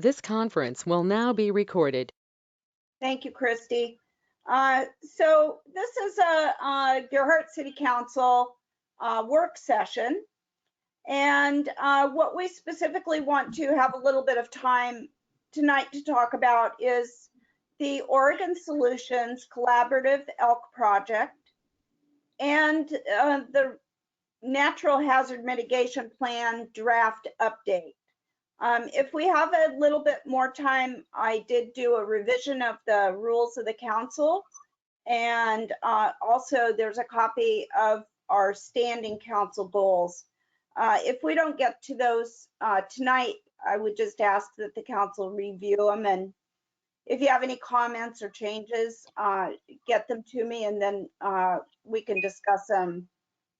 This conference will now be recorded. Thank you, Christy. So this is a Gerhardt City Council work session. And what we specifically want to have a little bit of time tonight to talk about is the Oregon Solutions Collaborative Elk Project and the Natural Hazard Mitigation Plan draft update. If we have a little bit more time, I did do a revision of the rules of the council, and also there's a copy of our standing council goals. If we don't get to those tonight, I would just ask that the council review them, and if you have any comments or changes, get them to me, and then we can discuss them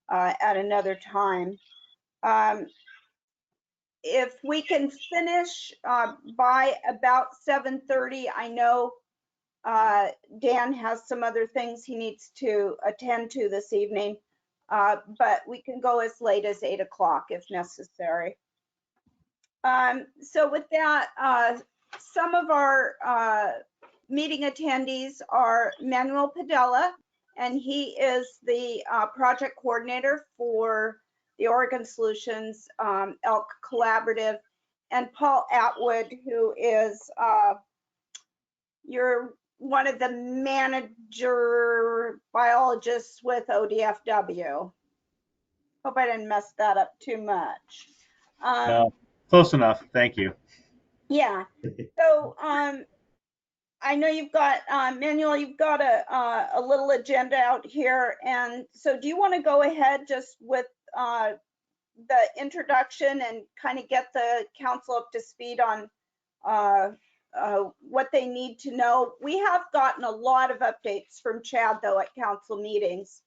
at another time. If we can finish by about 7:30, I know Dan has some other things he needs to attend to this evening, but we can go as late as 8 o'clock if necessary. So with that, some of our meeting attendees are Manuel Padilla, and he is the project coordinator for the Oregon Solutions Elk Collaborative, and Paul Atwood, who is you're one of the manager biologists with ODFW. Hope I didn't mess that up too much. No, close enough. Thank you. Yeah. So I know you've got Manuel. You've got a little agenda out here, and so do you want to go ahead just with the introduction and kind of get the council up to speed on what they need to know? We have gotten a lot of updates from Chad, though, at council meetings,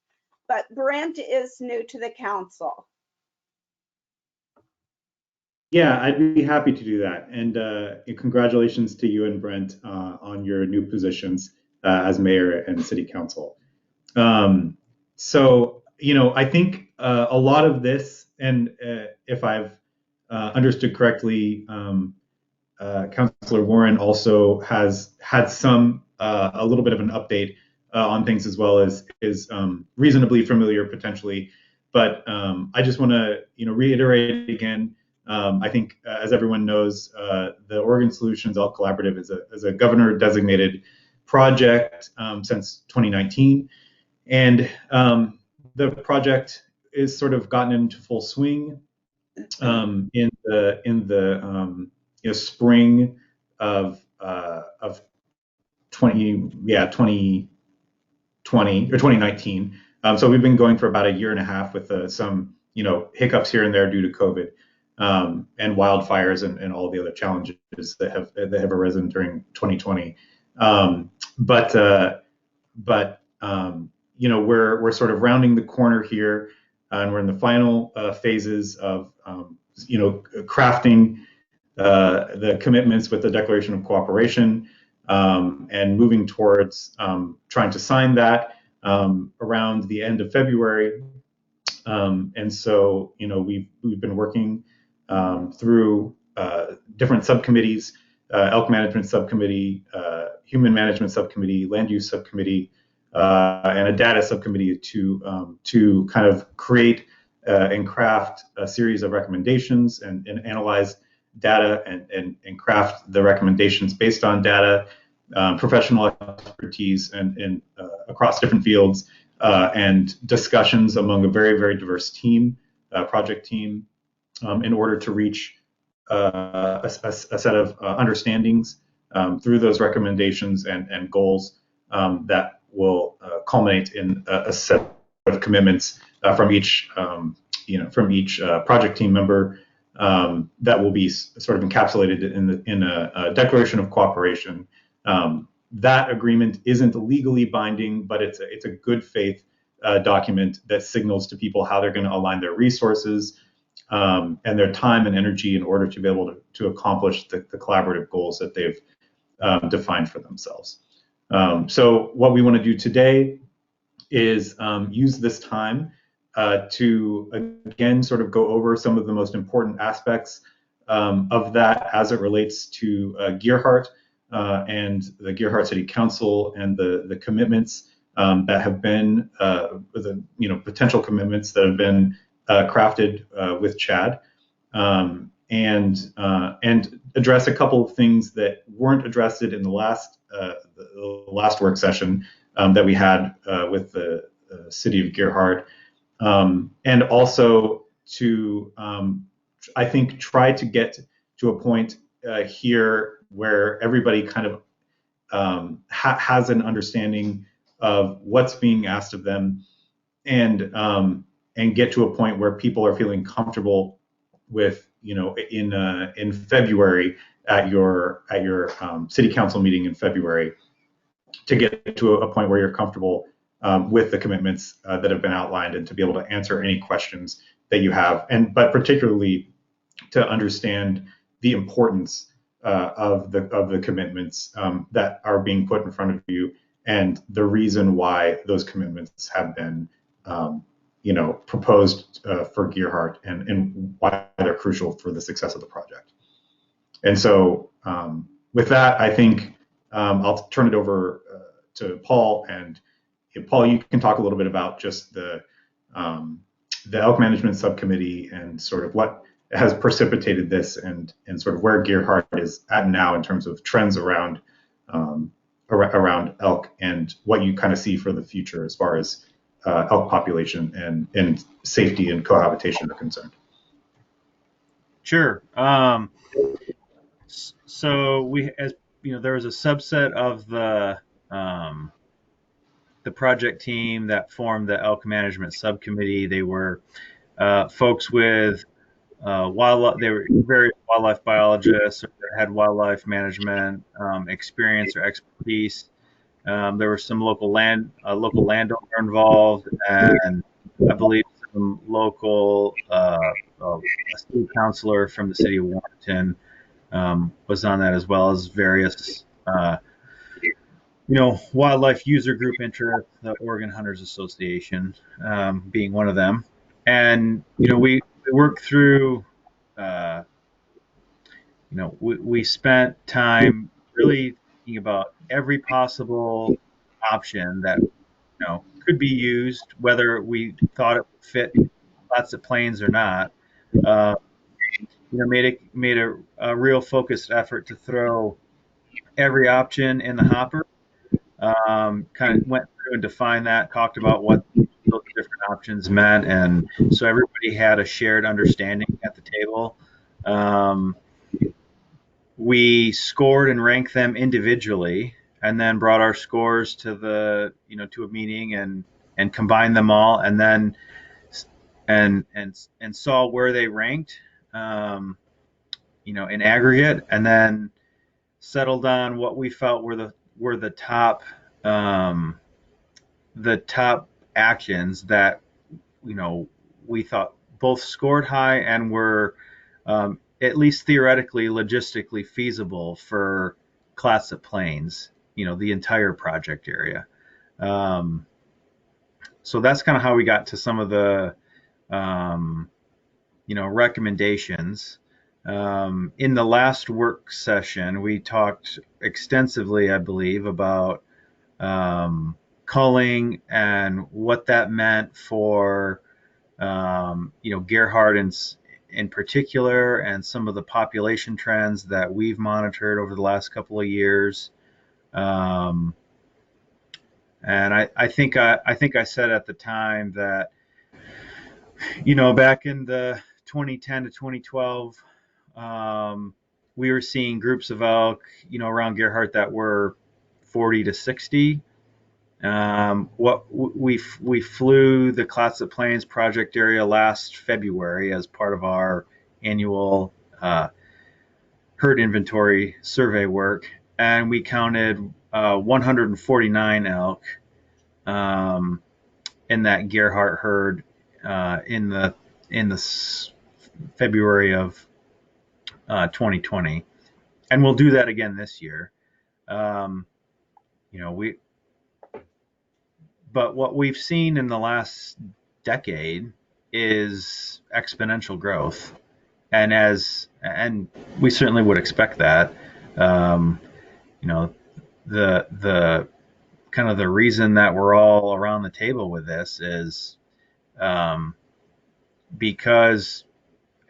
but Brent is new to the council. Yeah, I'd be happy to do that. And congratulations to you and Brent on your new positions as mayor and city council. So, I think a lot of this, and if I've understood correctly, Councillor Warren also has had a little bit of an update on things as well, as is reasonably familiar potentially. But I just want to, reiterate again. I think, as everyone knows, the Oregon Solutions Elk Collaborative is a governor-designated project since 2019, and the project is sort of gotten into full swing in the spring of 2020 or 2019. So we've been going for about a year and a half with some hiccups here and there due to COVID. And wildfires and all the other challenges that have arisen during 2020. We're sort of rounding the corner here, and we're in the final phases of crafting the commitments with the Declaration of Cooperation, and moving towards trying to sign that around the end of February. And so we've been working through different subcommittees, elk management subcommittee, human management subcommittee, land use subcommittee, and a data subcommittee to kind of create and craft a series of recommendations and analyze data and craft the recommendations based on data, professional expertise, and across different fields, and discussions among a very, very diverse team, project team, in order to reach a set of understandings through those recommendations and goals that will culminate in a set of commitments from each project team member that will be sort of encapsulated in a declaration of cooperation. That agreement isn't legally binding, but it's a good faith document that signals to people how they're going to align their resources and their time and energy in order to be able to accomplish the collaborative goals that they've defined for themselves. So what we want to do today is use this time to, again, sort of go over some of the most important aspects of that as it relates to Gearhart and the Gearhart City Council and the commitments that have been the potential commitments that have been crafted with Chad, and address a couple of things that weren't addressed in the last work session that we had with the city of Gearhart, and also to I think try to get to a point here where everybody kind of has an understanding of what's being asked of them, and get to a point where people are feeling comfortable with, in February at your city council meeting in February, to get to a point where you're comfortable with the commitments that have been outlined, and to be able to answer any questions that you have, but particularly to understand the importance of the commitments that are being put in front of you, and the reason why those commitments have been proposed for Gearhart, and why they're crucial for the success of the project. And so with that, I think I'll turn it over to Paul. And Paul, you can talk a little bit about just the elk management subcommittee and sort of what has precipitated this, and sort of where Gearhart is at now in terms of trends around elk, and what you kind of see for the future as far as elk population and safety and cohabitation are concerned. Sure. So there was a subset of the project team that formed the elk management subcommittee. They were folks with wildlife. They were various wildlife biologists, or had wildlife management experience or expertise. There was some local landowner involved, and I believe some local city councilor from the city of Warrenton was on that, as well as various wildlife user group interests, the Oregon Hunters Association being one of them. And we worked through we spent time really thinking about every possible option that could be used, whether we thought it would fit lots of planes or not. Made a real focused effort to throw every option in the hopper. Kind of went through and defined that, talked about what those different options meant, and so everybody had a shared understanding at the table. We scored and ranked them individually, and then brought our scores to to a meeting and combined them all, and then and saw where they ranked, in aggregate, and then settled on what we felt were the top actions that we thought both scored high and were at least theoretically, logistically feasible for Clatsop Plains, the entire project area. So that's kind of how we got to some of the recommendations. In the last work session, we talked extensively, I believe, about culling and what that meant for Gearhart in particular, and some of the population trends that we've monitored over the last couple of years. And I think I said at the time that back in the 2010 to 2012, we were seeing groups of elk around Gearhart that were 40 to 60. We flew the Clatsop Plains project area last February as part of our annual herd inventory survey work, and we counted 149 elk in that Gearhart herd in the February of 2020, and we'll do that again this year. But what we've seen in the last decade is exponential growth. And as and we certainly would expect that. You know, the kind of the reason that we're all around the table with this is because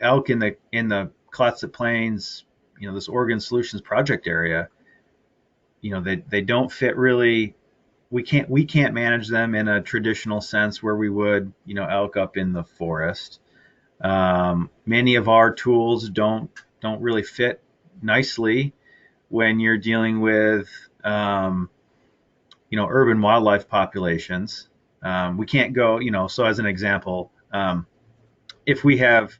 elk in the Clatsop Plains, this Oregon Solutions Project area, they don't fit really. We can't manage them in a traditional sense where we would, elk up in the forest. Many of our tools don't really fit nicely when you're dealing with urban wildlife populations. We can't go, so as an example, if we have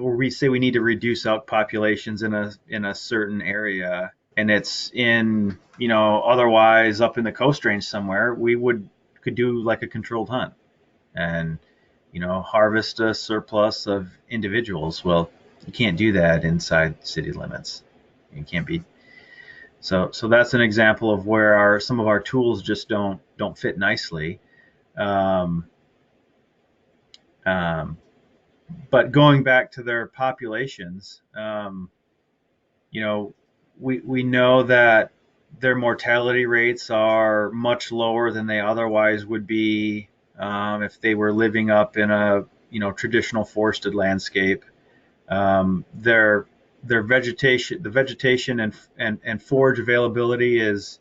or we say we need to reduce elk populations in a certain area, and it's in otherwise up in the Coast Range somewhere, we could do like a controlled hunt and harvest a surplus of individuals. Well, you can't do that inside city limits. You can't be. So that's an example of where some of our tools just don't fit nicely. But going back to their populations, we know that their mortality rates are much lower than they otherwise would be if they were living up in a traditional forested landscape. Their vegetation, the vegetation and forage availability is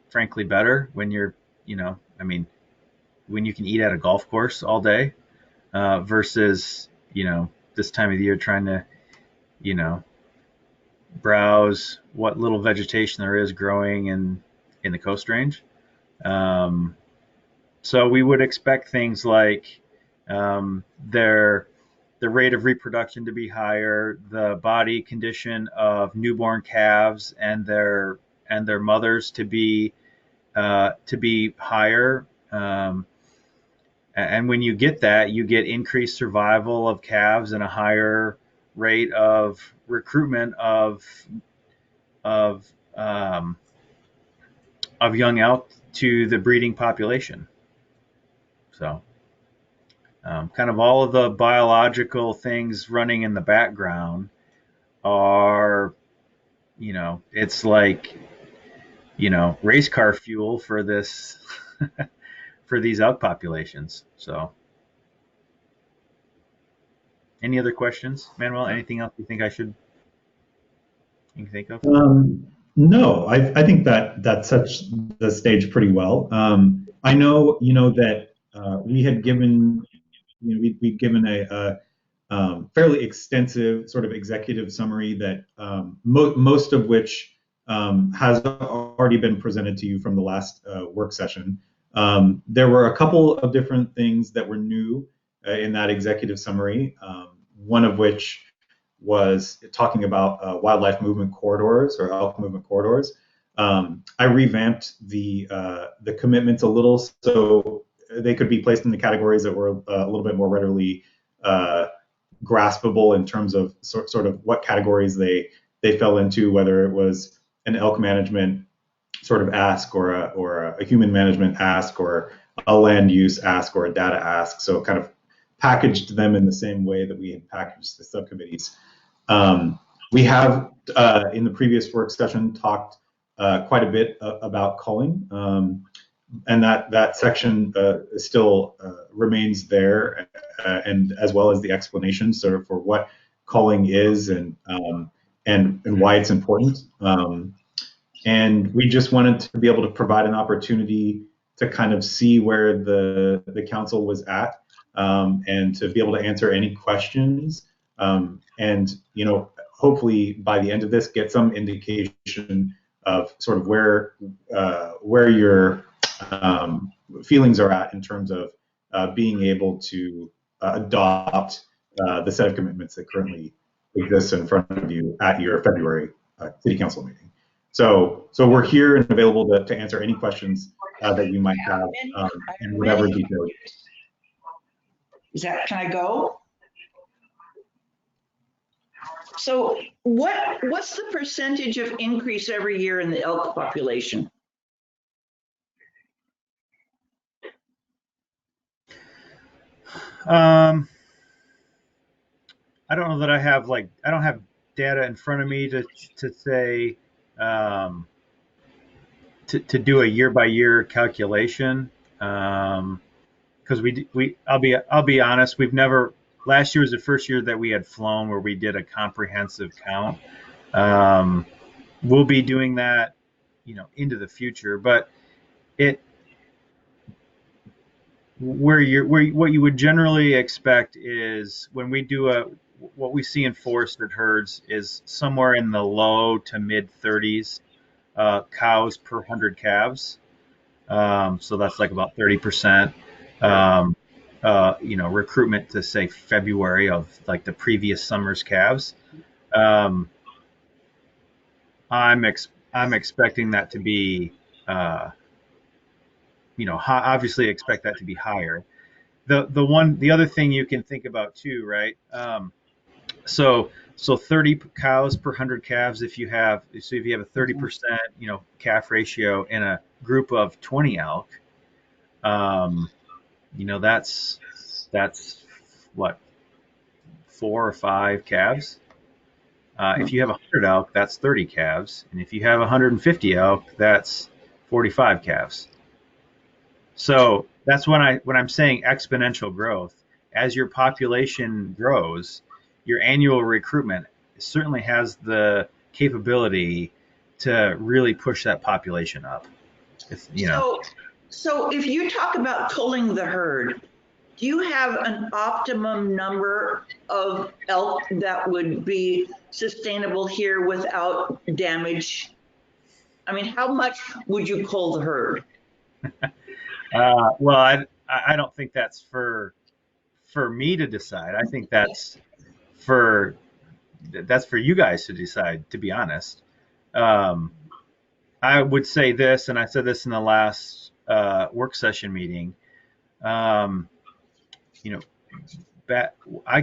frankly better when you're, when you can eat at a golf course all day versus, this time of the year trying to, browse what little vegetation there is growing in the Coast Range. So we would expect things like their rate of reproduction to be higher, the body condition of newborn calves and their mothers to be higher. And when you get that, you get increased survival of calves and a higher rate of recruitment of young elk to the breeding population. So kind of all of the biological things running in the background are, it's like, race car fuel for this, for these elk populations. So any other questions, Manuel? Anything else you think you can think of? No, I think that sets the stage pretty well. I know, that we had given, we'd given a fairly extensive sort of executive summary that most of which has already been presented to you from the last work session. There were a couple of different things that were new in that executive summary, one of which was talking about wildlife movement corridors or elk movement corridors. I revamped the commitments a little so they could be placed in the categories that were a little bit more readily graspable in terms of sort of what categories they fell into, whether it was an elk management sort of ask or a human management ask or a land use ask or a data ask. So kind of packaged them in the same way that we had packaged the subcommittees. We have in the previous work session talked quite a bit about culling, and that section still remains there, and as well as the explanation sort of for what culling is and why it's important. And we just wanted to be able to provide an opportunity to kind of see where the council was at, and to be able to answer any questions, and hopefully by the end of this get some indication of sort of where your feelings are at in terms of being able to adopt the set of commitments that currently exists in front of you at your February City Council meeting. So we're here and available to answer any questions that you might have in whatever detail. Can I go? So what's the percentage of increase every year in the elk population? Um, I don't know that I have I don't have data in front of me to say to do a year by year calculation. Because I'll be honest, we've never. Last year was the first year that we had flown where we did a comprehensive count. We'll be doing that, into the future. But it what you would generally expect is when we do what we see in forested herds is somewhere in the low to mid 30s cows per 100 calves. So that's like about 30%. Recruitment to say February of like the previous summer's calves. I'm expecting that to be, obviously expect that to be higher. The other thing you can think about too, right? So 30 cows per 100 calves. If you have a 30%, calf ratio in a group of 20 elk, that's what, 4 or 5 calves. If you have 100 elk, that's 30 calves, and if you have 150 elk, that's 45 calves. So that's when I'm saying exponential growth. As your population grows, your annual recruitment certainly has the capability to really push that population up. So if you talk about culling the herd, do you have an optimum number of elk that would be sustainable here without damage? I mean, how much would you cull the herd? Well, I don't think that's for me to decide. I think that's for you guys to decide, to be honest. I would say this, and I said this in the last work session meeting. I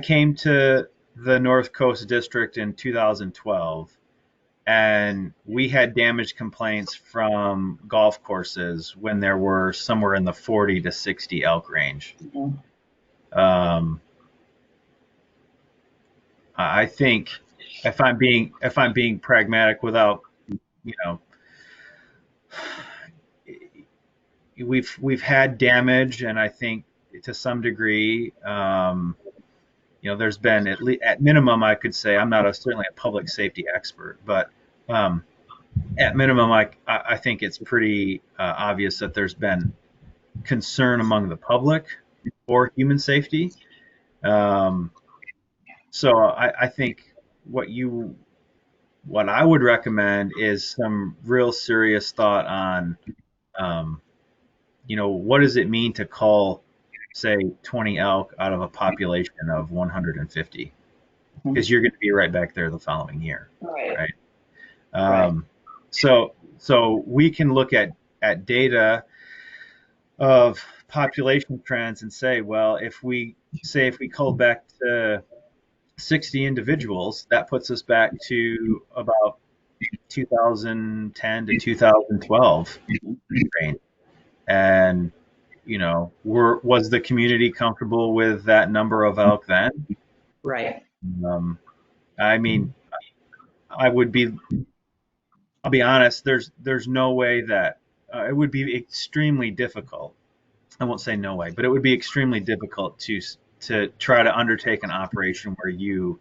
came to the North Coast District in 2012, and we had damage complaints from golf courses when there were somewhere in the 40 to 60 elk range. I think if I'm being pragmatic, without, we've had damage, and I think to some degree, there's been at minimum, I could say, I'm not certainly a public safety expert, but at minimum, I think it's pretty obvious that there's been concern among the public for human safety. So I think what I would recommend is some real serious thought on, what does it mean to cull, say, 20 elk out of a population of 150? Because you're going to be right back there the following year, right? Right. So we can look at data of population trends and say, well, if we culled back to 60 individuals, that puts us back to about 2010 to 2012 range. And, was the community comfortable with that number of elk then? Right. I mean, I'll be honest, there's no way that it would be extremely difficult. I won't say no way, but it would be extremely difficult to try to undertake an operation where you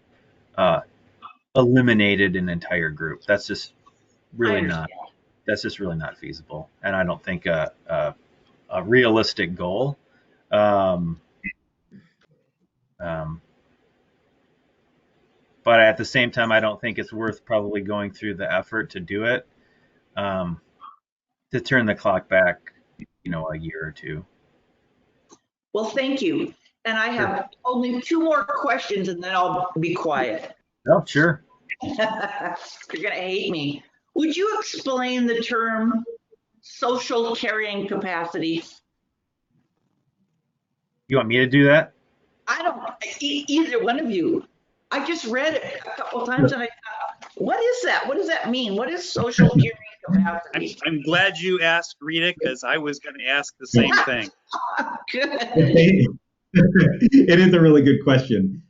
eliminated an entire group. That's just really not feasible, and I don't think a realistic goal. But at the same time, I don't think it's worth probably going through the effort to do it, to turn the clock back, a year or two. Well, thank you. And I have only 2 more questions, and then I'll be quiet. Oh, sure. You're going to hate me. Would you explain the term social carrying capacity? You want me to do that? I don't, either one of you. I just read it a couple of times and I thought, what is that? What does that mean? What is social carrying capacity? I'm glad you asked, Rita, because I was going to ask the same thing. Good. It is a really good question.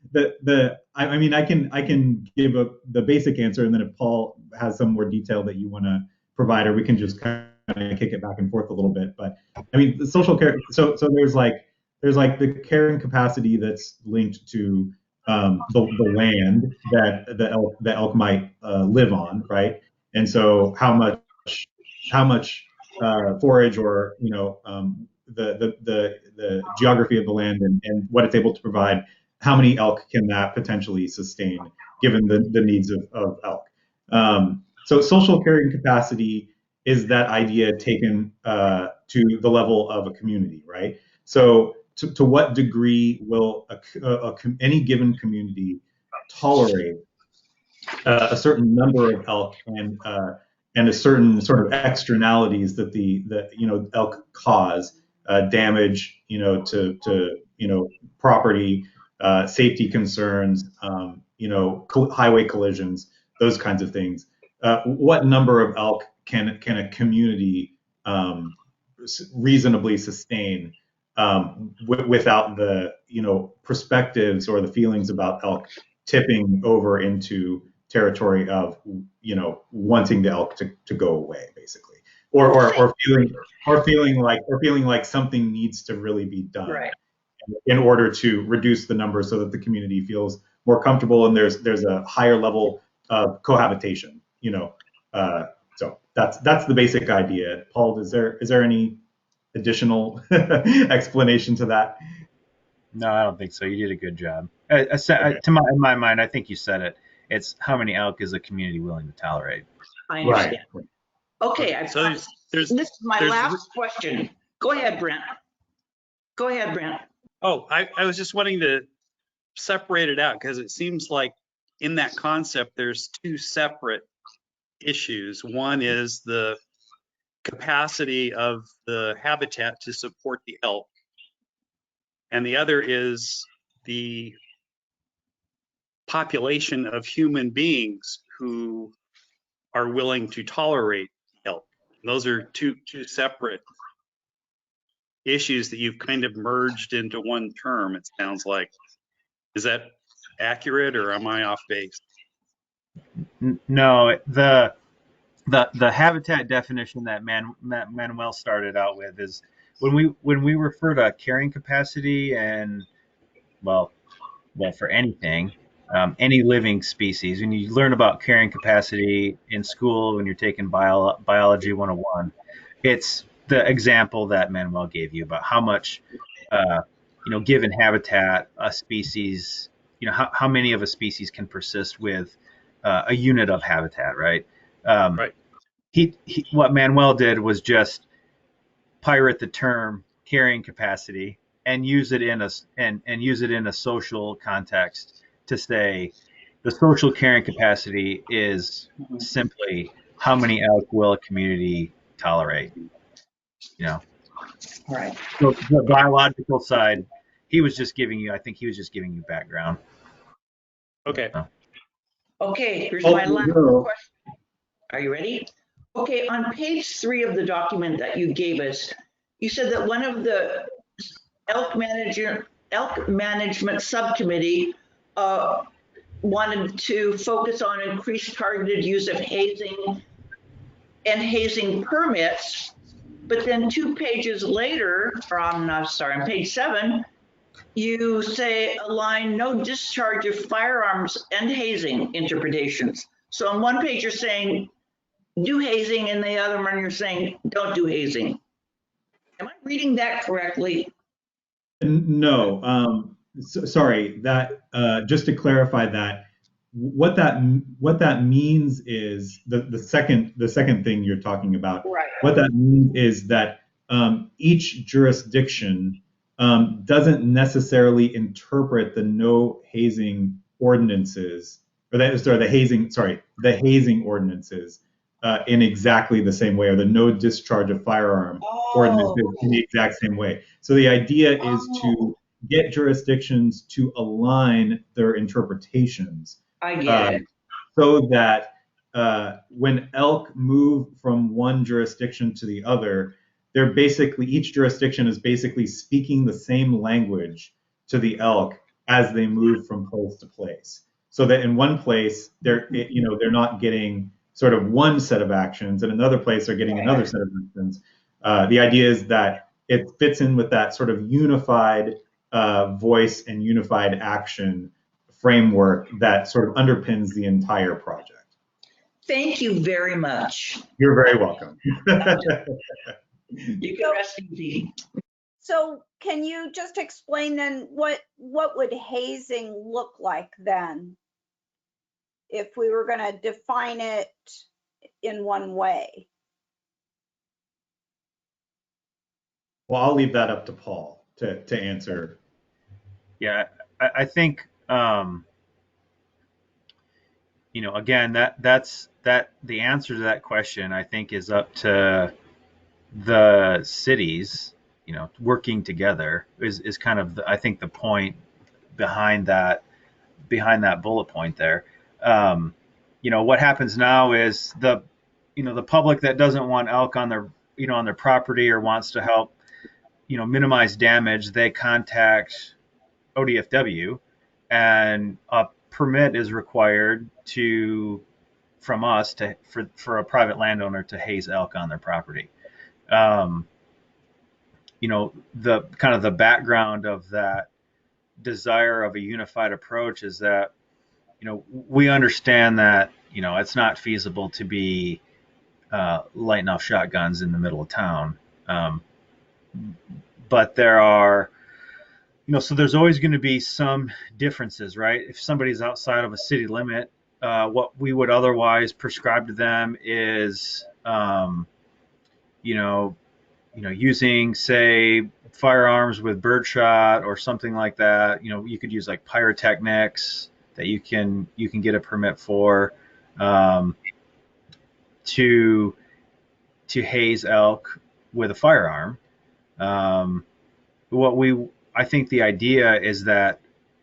I mean, I can give the basic answer, and then if Paul has some more detail that you want to provide, or we can just kind of kick it back and forth a little bit. But I mean, the social care. So there's like the carrying capacity that's linked to the land that the elk might live on, right? And so how much forage or the geography of the land and what it's able to provide, how many elk can that potentially sustain given the needs of elk. So social carrying capacity is that idea taken to the level of a community, right? So to what degree will any given community tolerate a certain number of elk and a certain sort of externalities that the elk cause, damage to property, safety concerns, highway collisions, those kinds of things. What number of elk can a community reasonably sustain without the perspectives or the feelings about elk tipping over into territory of wanting the elk to go away, basically, or feeling like something needs to really be done, Right. in order to reduce the number so that the community feels more comfortable and there's a higher level of cohabitation. So that's the basic idea. Paul, is there any additional explanation to that? No, I don't think so. You did a good job. Okay. In my mind, I think you said it. It's how many elk is a community willing to tolerate? I understand. Right. Okay, So this is my there's- last question. Go ahead, Brent. Go ahead, Brent. Oh, I was just wanting to separate it out because it seems like in that concept, there's two separate issues. One is the capacity of the habitat to support the elk, and the other is the population of human beings who are willing to tolerate elk. Those are two separate issues that you've kind of merged into one term, it sounds like. Is that accurate, or am I off base? No, the habitat definition that Manuel started out with is when we refer to carrying capacity and well for anything, any living species. When you learn about carrying capacity in school when you're taking biology 101, it's the example that Manuel gave you about how much given habitat a species, how many of a species can persist with a unit of habitat, right? Right. What Manuel did was just pirate the term carrying capacity and use it in a social context to say the social carrying capacity is simply how many elk will a community tolerate. Right. So the biological side, I think he was just giving you background. Okay. So. Okay, here's Oh, my last no. question. Are you ready? Okay, on page 3 of the document that you gave us, you said that one of the elk management subcommittee wanted to focus on increased targeted use of hazing and hazing permits, but then 2 pages later, or on page 7, you say align no discharge of firearms and hazing interpretations. So on one page you're saying do hazing, and the other one you're saying don't do hazing. Am I reading that correctly? No. Sorry. That just to clarify that, what that means is the second thing you're talking about. Right. What that means is that each jurisdiction doesn't necessarily interpret the no hazing ordinances, or the hazing ordinances in exactly the same way, or the no discharge of firearm ordinances in the exact same way. So the idea is to get jurisdictions to align their interpretations. I get it. So that when elk move from one jurisdiction to the other, each jurisdiction is basically speaking the same language to the elk as they move from place to place, so that in one place they're not getting sort of one set of actions, and another place they're getting another set of actions. The idea is that it fits in with that sort of unified voice and unified action framework that sort of underpins the entire project. Thank you very much. You're very welcome. You can rest easy. So can you just explain then what would hazing look like then? If we were going to define it in one way? Well, I'll leave that up to Paul to answer. Yeah, I think again, that's the answer to that question, I think, is up to the cities, working together is kind of I think the point behind that bullet point there. What happens now is the public that doesn't want elk on their property or wants to help minimize damage, they contact ODFW, and a permit is required from us for a private landowner to haze elk on their property. The kind of the background of that desire of a unified approach is that we understand that it's not feasible to be lighting off shotguns in the middle of town, but there are so there's always going to be some differences, right? If somebody's outside of a city limit, what we would otherwise prescribe to them is using, say, firearms with birdshot or something like that. You could use like pyrotechnics that you can get a permit for to haze elk with a firearm. I think the idea is that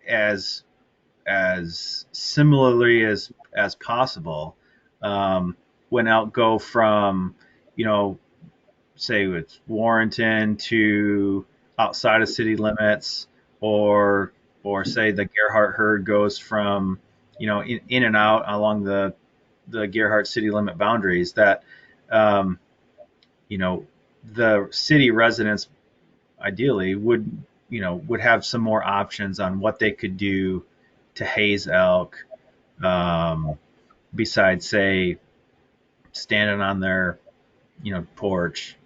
as similarly as possible, when elk go from say it's Warrenton to outside of city limits, or say the Gerhardt herd goes from in and out along the Gerhardt city limit boundaries, that the city residents ideally would have some more options on what they could do to haze elk, besides, say, standing on their porch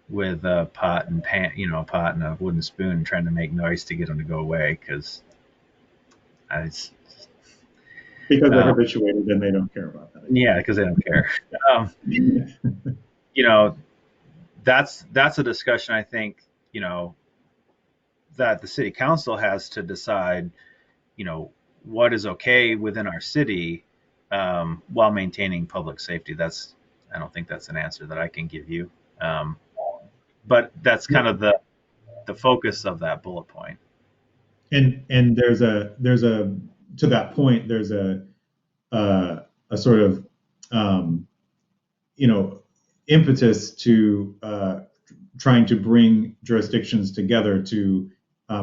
with a pot and a wooden spoon trying to make noise to get them to go away, because they're habituated and they don't care about that. Yeah, because they don't care. That's a discussion, I think, that the city council has to decide, what is okay within our city, while maintaining public safety. I don't think that's an answer that I can give you. But that's kind of the focus of that bullet point. And there's a to that point, there's a sort of impetus to trying to bring jurisdictions together to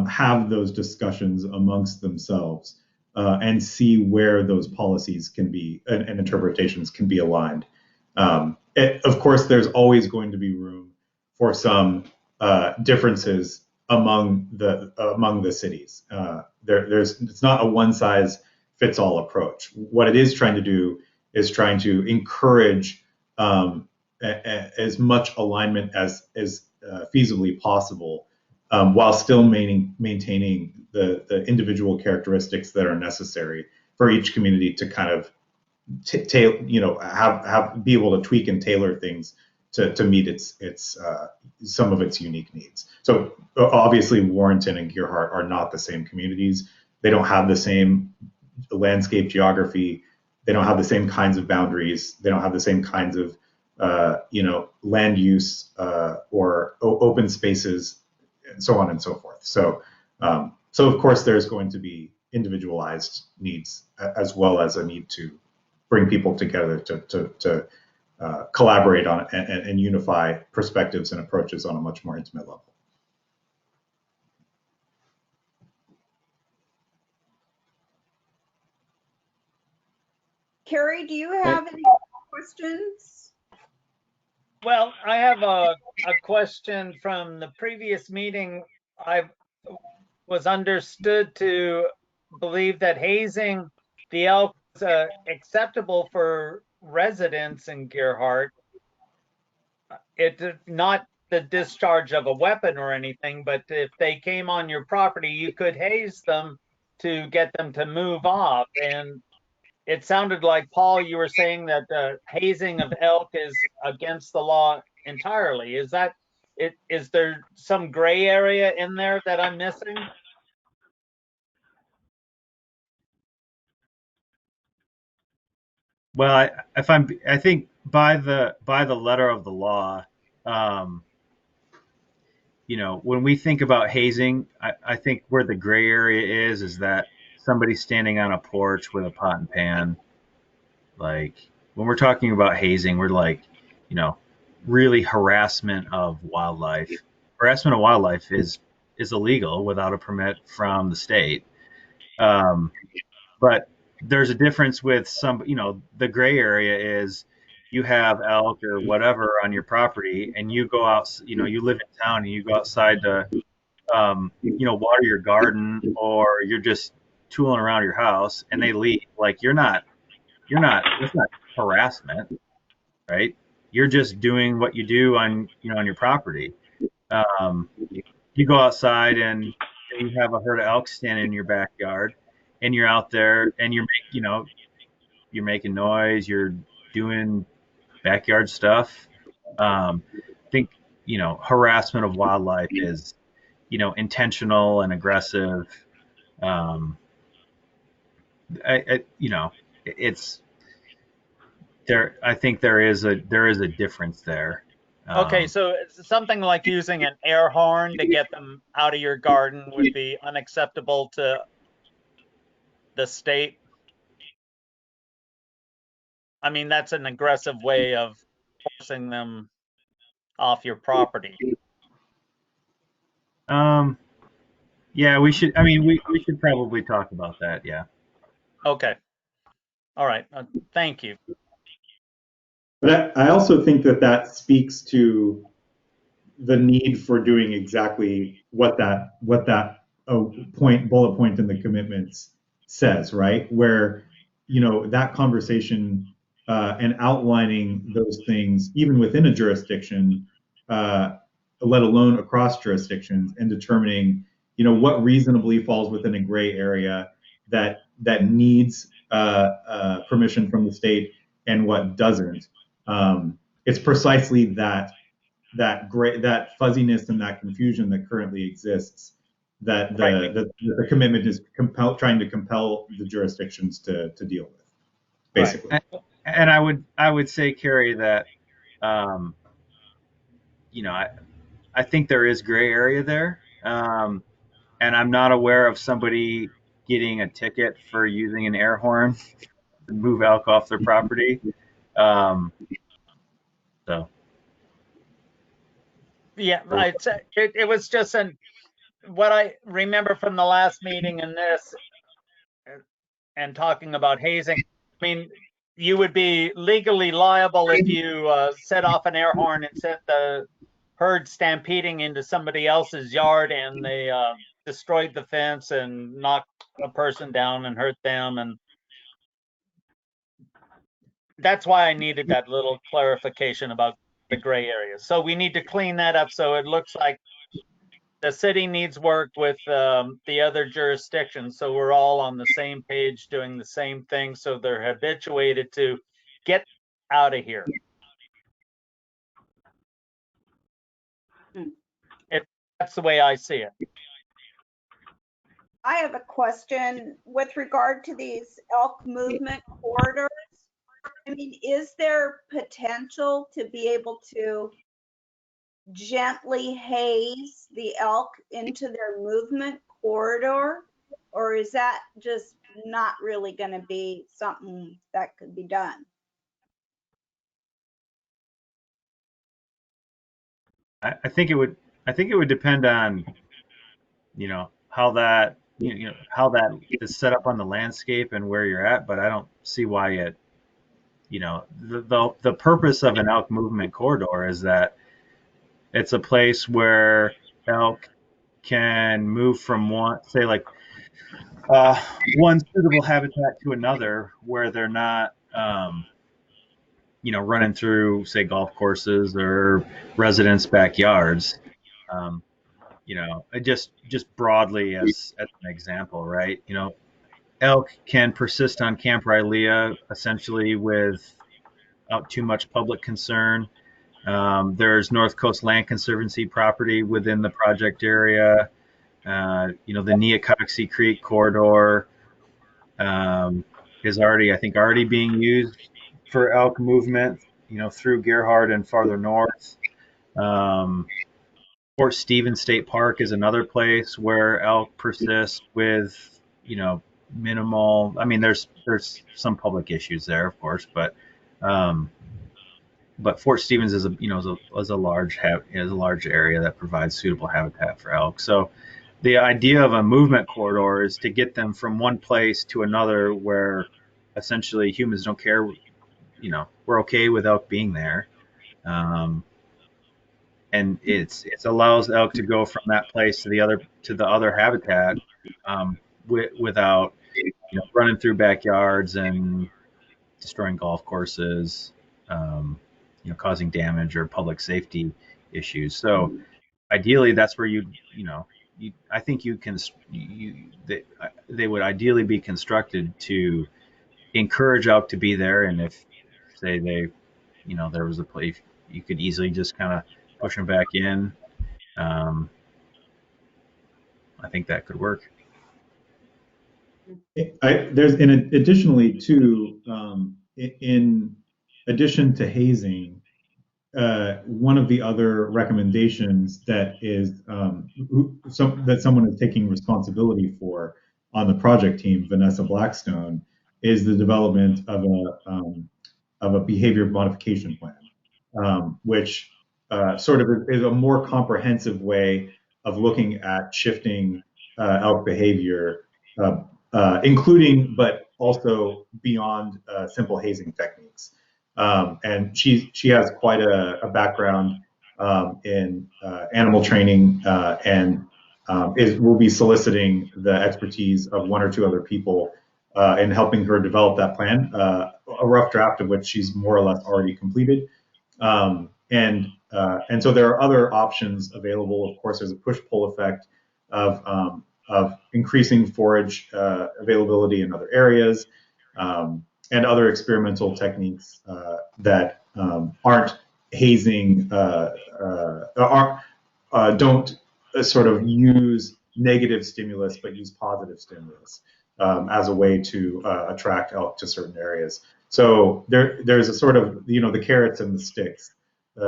have those discussions amongst themselves, and see where those policies can be and interpretations can be aligned. Of course, there's always going to be room for some differences among the cities. It's not a one size fits all approach. What it is trying to do is trying to encourage as much alignment as feasibly possible, while still maintaining the individual characteristics that are necessary for each community to kind of be able to tweak and tailor things to meet its some of its unique needs. So obviously Warrenton and Gerhardt are not the same communities. They don't have the same landscape geography. They don't have the same kinds of boundaries. They don't have the same kinds of land use or open spaces, and so on and so forth. So of course there's going to be individualized needs, as well as a need to bring people together to collaborate on and unify perspectives and approaches on a much more intimate level. Carrie, do you have any questions? Well, I have a question from the previous meeting. I was understood to believe that hazing the elk is acceptable for residents in Gerhart. It not the discharge of a weapon or anything, but if they came on your property, you could haze them to get them to move off. And it sounded like, Paul, you were saying that hazing of elk is against the law entirely. Is that it? Is there some gray area in there that I'm missing? Well, I think by the letter of the law, um, when we think about hazing, I think where the gray area is that somebody standing on a porch with a pot and pan. Like when we're talking about hazing, we're like, really harassment of wildlife. Harassment of wildlife is illegal without a permit from the state. But there's a difference with the gray area is you have elk or whatever on your property and you go out, you live in town and you go outside to, water your garden or you're just tooling around your house and they leave. Like that's not harassment, right? You're just doing what you do on your property. Um, you go outside and you have a herd of elk standing in your backyard and you're out there and you're making noise, you're doing backyard stuff. I think, harassment of wildlife is, intentional and aggressive. Um, it's there. I think there is a difference there. Okay, so it's something like using an air horn to get them out of your garden would be unacceptable to the state. I mean, that's an aggressive way of forcing them off your property. Yeah, we should. I mean, we should probably talk about that. Yeah. Okay. All right. Thank you. But I also think that speaks to the need for doing exactly what that bullet point in the commitments says, right? Where that conversation and outlining those things, even within a jurisdiction, let alone across jurisdictions, and determining what reasonably falls within a gray area that needs permission from the state and what doesn't. It's precisely that fuzziness and that confusion that currently exists that the commitment is trying to compel the jurisdictions to deal with, basically. Right. And I would say, Carrie, that I think there is gray area there, and I'm not aware of somebody getting a ticket for using an air horn to move elk off their property. So. Yeah, it was just what I remember from the last meeting and this and talking about hazing. I mean, you would be legally liable if you set off an air horn and sent the herd stampeding into somebody else's yard and they destroyed the fence and knocked a person down and hurt them. And that's why I needed that little clarification about the gray areas. So we need to clean that up so it looks like the city needs work with the other jurisdictions, so we're all on the same page doing the same thing, so they're habituated to get out of here. That's the way I see it. I have a question with regard to these elk movement corridors. I mean, is there potential to be able to gently haze the elk into their movement corridor? Or is that just not really going to be something that could be done? I think it would depend on how that how that is set up on the landscape and where you're at, but I don't see why the purpose of an elk movement corridor is that it's a place where elk can move from one, say like one suitable habitat to another, where they're not, running through, say, golf courses or residents' backyards. Um, just broadly as an example, right? Elk can persist on Camp Rylea essentially without too much public concern. There's North Coast Land Conservancy property within the project area. The Neocoxie Creek corridor is already being used for elk movement, through Gerhard and farther north. Um, Fort Stevens State Park is another place where elk persist with, minimal. I mean, there's some public issues there, of course, um, but Fort Stevens is a large area that provides suitable habitat for elk. So the idea of a movement corridor is to get them from one place to another where essentially humans don't care. We're okay with elk being there. And it allows elk to go from that place to the other habitat, without running through backyards and destroying golf courses, causing damage or public safety issues. So ideally, that's where I think they would ideally be constructed to encourage elk to be there. And if, say, there was a place you could easily just kind of push them back in, I think that could work. Additionally too, in addition to hazing, one of the other recommendations that that someone is taking responsibility for on the project team, Vanessa Blackstone, is the development of a behavior modification plan, which sort of is a more comprehensive way of looking at shifting elk behavior, including but also beyond simple hazing techniques. And she has quite a background in animal training, and will be soliciting the expertise of one or two other people in helping her develop that plan, a rough draft of which she's more or less already completed. And so there are other options available. Of course, there's a push-pull effect of increasing forage availability in other areas, and other experimental techniques that aren't hazing, don't sort of use negative stimulus, but use positive stimulus as a way to attract elk to certain areas. So there's a sort of, the carrots and the sticks,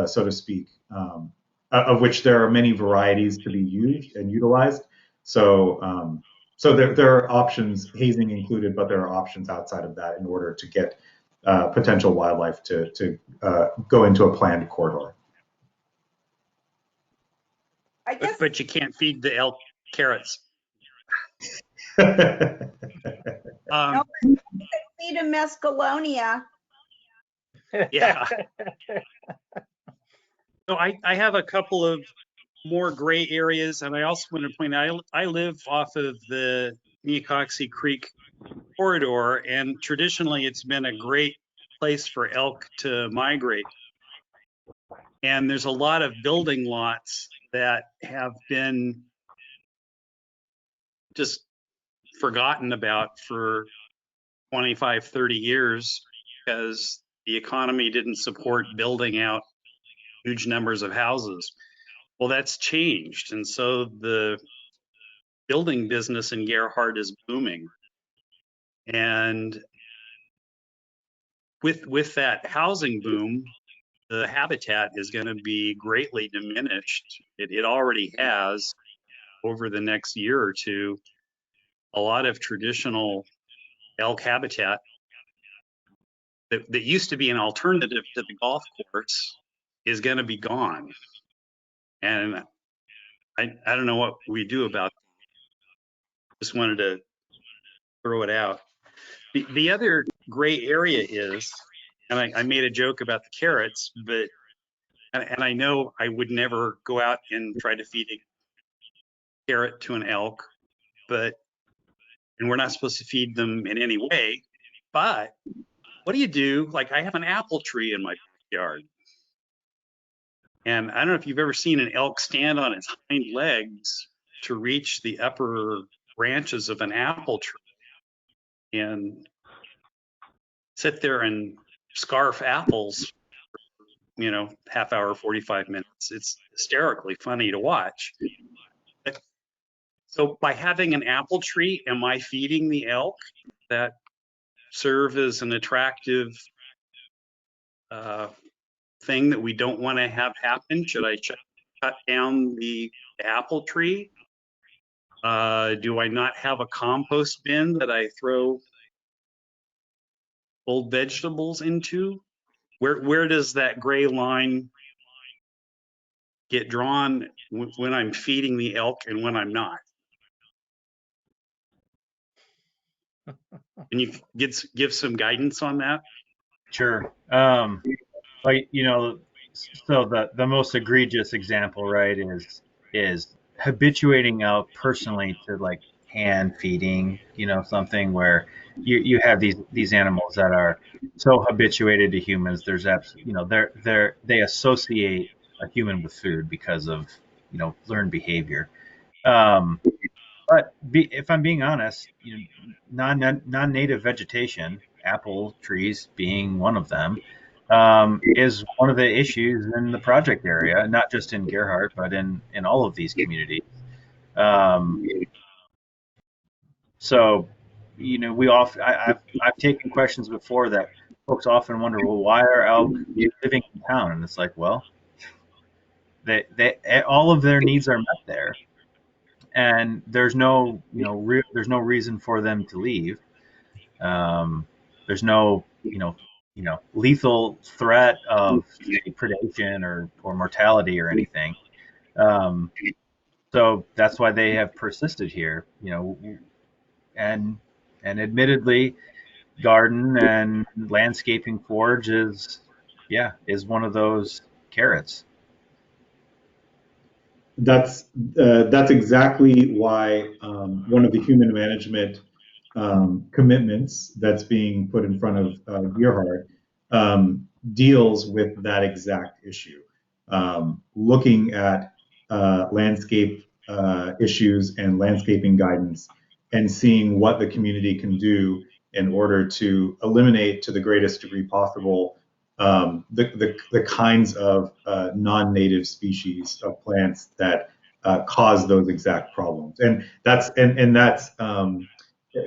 so to speak, of which there are many varieties to be used and utilized. So there are options, hazing included, but there are options outside of that in order to get potential wildlife to go into a planned corridor. I guess, But you can't feed the elk carrots. no, feed them mescalonia. Yeah. So I have a couple of more gray areas, and I also want to point out I live off of the Neocoxie Creek corridor, and traditionally it's been a great place for elk to migrate. And there's a lot of building lots that have been just forgotten about for 25, 30 years because the economy didn't support building out huge numbers of houses. Well, that's changed. And so the building business in Gerhard is booming. And with that housing boom, the habitat is going to be greatly diminished. It already has over the next year or two. A lot of traditional elk habitat that used to be an alternative to the golf course is going to be gone. And I don't know what we do about it. Just wanted to throw it out. The other gray area is And I made a joke about the carrots, but and I know I would never go out and try to feed a carrot to an elk, but and we're not supposed to feed them in any way. But what do you do? Like I have an apple tree in my backyard. And I don't know if you've ever seen an elk stand on its hind legs to reach the upper branches of an apple tree and sit there and scarf apples, half hour, 45 minutes. It's hysterically funny to watch. So by having an apple tree, am I feeding the elk that serve as an attractive thing that we don't want to have happen? Should I cut down the apple tree? Do I not have a compost bin that I throw old vegetables into? Where does that gray line get drawn when I'm feeding the elk and when I'm not? Can you give some guidance on that? Sure. Like, so the most egregious example, right, is habituating out personally to like hand feeding, something where you have these animals that are so habituated to humans. There's they associate a human with food because of learned behavior. Um, but if I'm being honest, non-native vegetation, apple trees being one of them, is one of the issues in the project area, not just in Gerhardt, but in all of these communities. Um, so, I've taken questions before that folks often wonder, well, why are elk living in town? And it's like, well, all of their needs are met there, and there's no there's no reason for them to leave. There's no lethal threat of say, predation or mortality or anything. Um, so that's why they have persisted here. And admittedly, garden and landscaping forage is one of those carrots. That's exactly why one of the human management commitments that's being put in front of Gerhard deals with that exact issue, looking at landscape issues and landscaping guidance and seeing what the community can do in order to eliminate to the greatest degree possible the kinds of non-native species of plants that cause those exact problems. And that's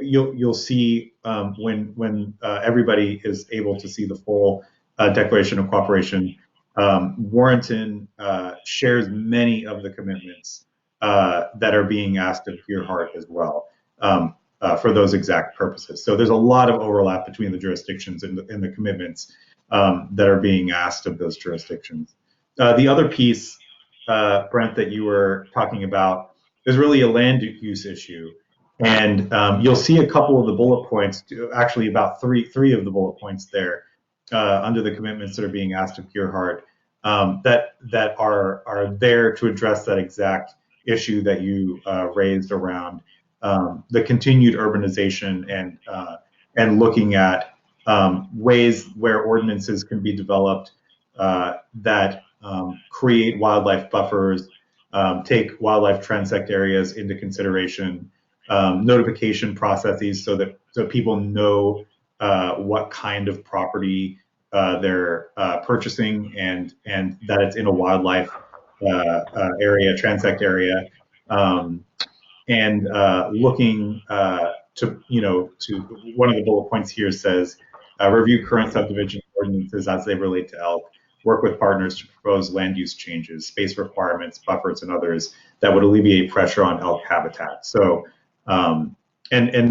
you'll see when everybody is able to see the full Declaration of Cooperation. Warrenton shares many of the commitments that are being asked of Gerhardt as well for those exact purposes. So there's a lot of overlap between the jurisdictions and the commitments that are being asked of those jurisdictions. The other piece, Brent, that you were talking about is really a land use issue. And you'll see a couple of the bullet points, actually about three of the bullet points there under the commitments that are being asked of Gerhardt that are there to address that exact issue that you raised around the continued urbanization and looking at ways where ordinances can be developed that create wildlife buffers, take wildlife transect areas into consideration, notification processes so people know what kind of property they're purchasing and that it's in a wildlife area, transect area, and looking to one of the bullet points here says review current subdivision ordinances as they relate to elk, work with partners to propose land use changes, space requirements, buffers, and others that would alleviate pressure on elk habitat. So, and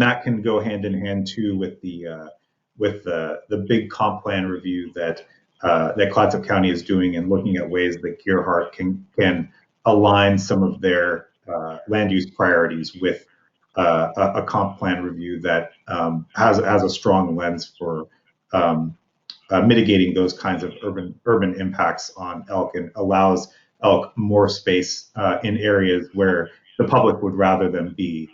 that can go hand in hand too with the big comp plan review that Clatsop County is doing and looking at ways that Gerhardt can align some of their land use priorities with a comp plan review that has a strong lens for mitigating those kinds of urban impacts on elk and allows elk more space in areas where the public would rather them be,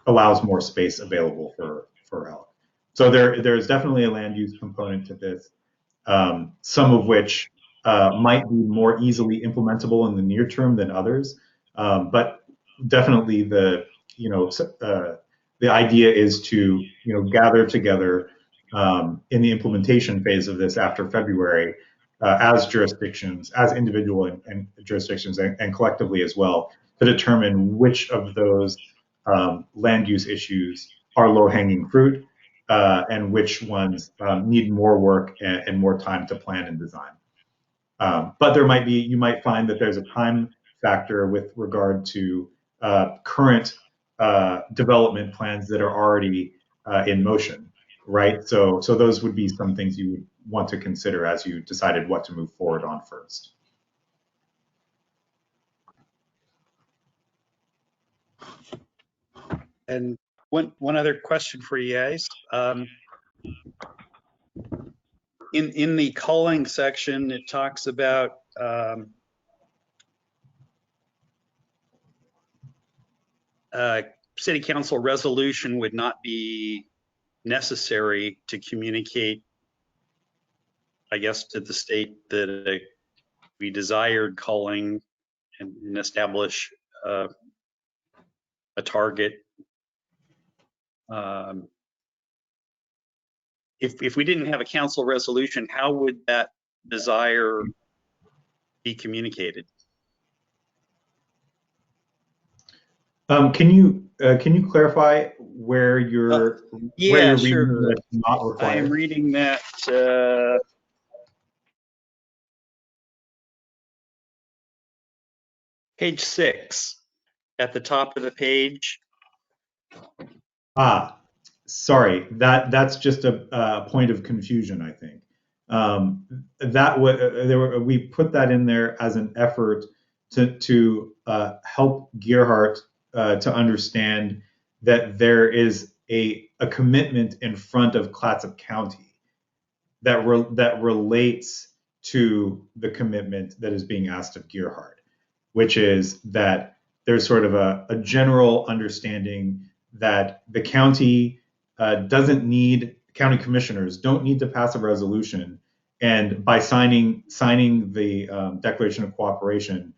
allows more space available for elk. So there's definitely a land use component to this, some of which might be more easily implementable in the near term than others, but definitely the idea is to gather together in the implementation phase of this after February, as jurisdictions, as individual and jurisdictions, and collectively as well, to determine which of those land use issues are low-hanging fruit, and which ones need more work and more time to plan and design. But you might find that there's a time factor with regard to current development plans that are already in motion, right? So those would be some things you would want to consider as you decided what to move forward on first. And one other question for you guys. In the culling section, it talks about city council resolution would not be necessary to communicate, I guess, to the state that we desired culling and establish a target. If we didn't have a council resolution, how would that desire be communicated? Can you clarify where you're Yeah, reading sure. that's not required? I am reading that page 6 at the top of the page. Sorry, that's just a point of confusion, I think. We put that in there as an effort to help Gerhardt to understand that there is a commitment in front of Clatsop County that relates to the commitment that is being asked of Gerhardt, which is that there's sort of a general understanding that the county county commissioners don't need to pass a resolution, and by signing the Declaration of Cooperation,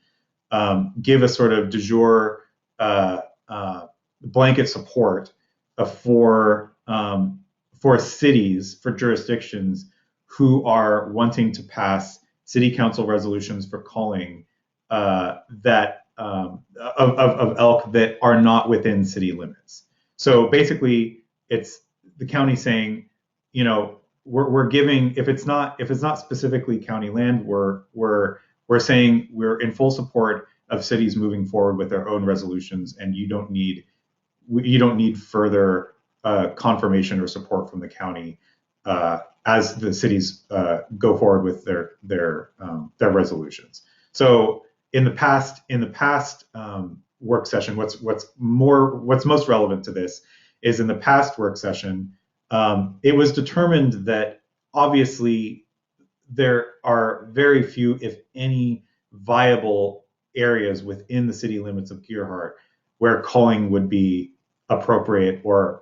give a sort of de jure blanket support for cities, for jurisdictions who are wanting to pass city council resolutions for culling of elk that are not within city limits. So basically, it's the county saying, we're giving, if it's not specifically county land, we're saying we're in full support of cities moving forward with their own resolutions, and you don't need further confirmation or support from the county as the cities go forward with their resolutions. So in the past work session, what's most relevant to this is in the past work session, it was determined that obviously there are very few, if any, viable areas within the city limits of Gerhardt where culling would be appropriate, or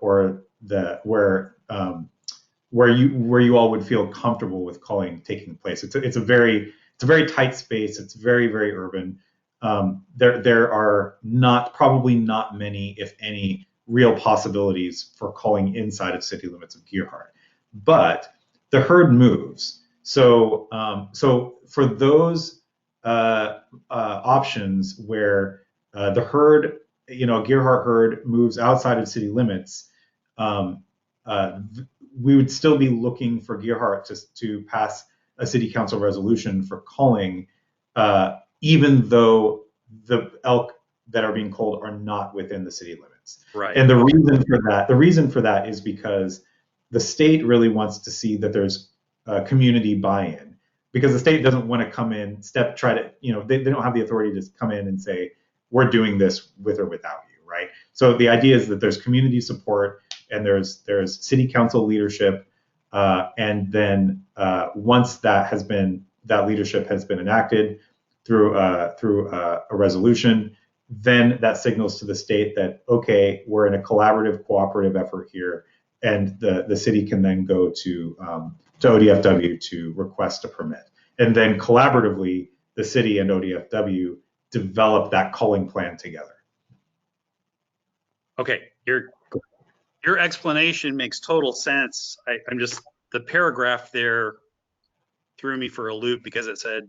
where you all would feel comfortable with culling taking place. It's a very tight space. It's very, very urban. There are probably not many, if any, real possibilities for culling inside of city limits of Gerhardt. But the herd moves. So for those options where the herd, Gerhardt herd moves outside of city limits, we would still be looking for Gerhardt to pass a city council resolution for culling, even though the elk that are being culled are not within the city limits. Right. And the reason for that is because the state really wants to see that there's community buy-in, because the state doesn't want to come in, they don't have the authority to come in and say, we're doing this with or without you, right? So the idea is that there's community support and there's city council leadership And then once that leadership has been enacted through a resolution, then that signals to the state that, okay, we're in a collaborative, cooperative effort here, and the city can then go to ODFW to request a permit. And then collaboratively, the city and ODFW develop that culling plan together. Okay, your explanation makes total sense. I'm just, the paragraph there threw me for a loop because it said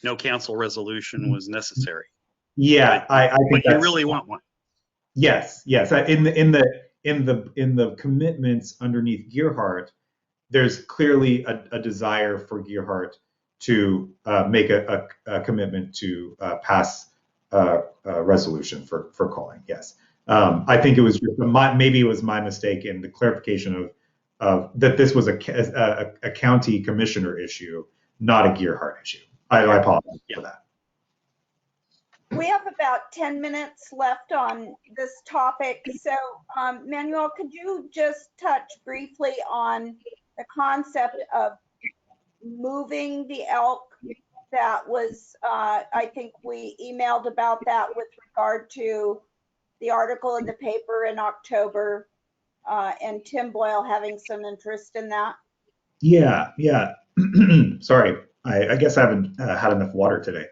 no council resolution was necessary. Yeah, I think but you really want one. Yes. In the commitments underneath Gearhart, there's clearly a desire for Gearhart to make a commitment to pass a resolution for culling. Yes. I think it was maybe it was my mistake in the clarification of that this was a county commissioner issue, not a Gearhart issue. I apologize for that. We have about 10 minutes left on this topic. So, Manuel, could you just touch briefly on the concept of moving the elk? That was, I think we emailed about that with regard to the article in the paper in October, and Tim Boyle having some interest in that. Yeah. Sorry, I guess I haven't had enough water today.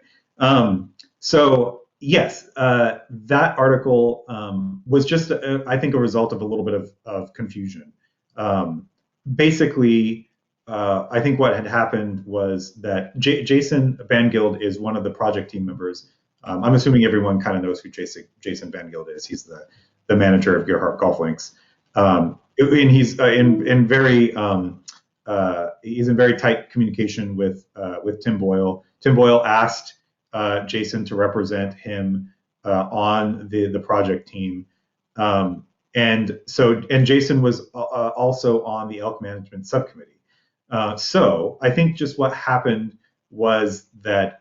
So yes, that article was just, I think, a result of a little bit of confusion. Basically, I think what had happened was that Jason Bangild is one of the project team members. I'm assuming everyone kind of knows who Jason Bangild is. He's the manager of Gearhart Golf Links, and he's in very tight communication with Tim Boyle. Tim Boyle asked Jason to represent him on the project team, and Jason was also on the elk management subcommittee. So I think just what happened was that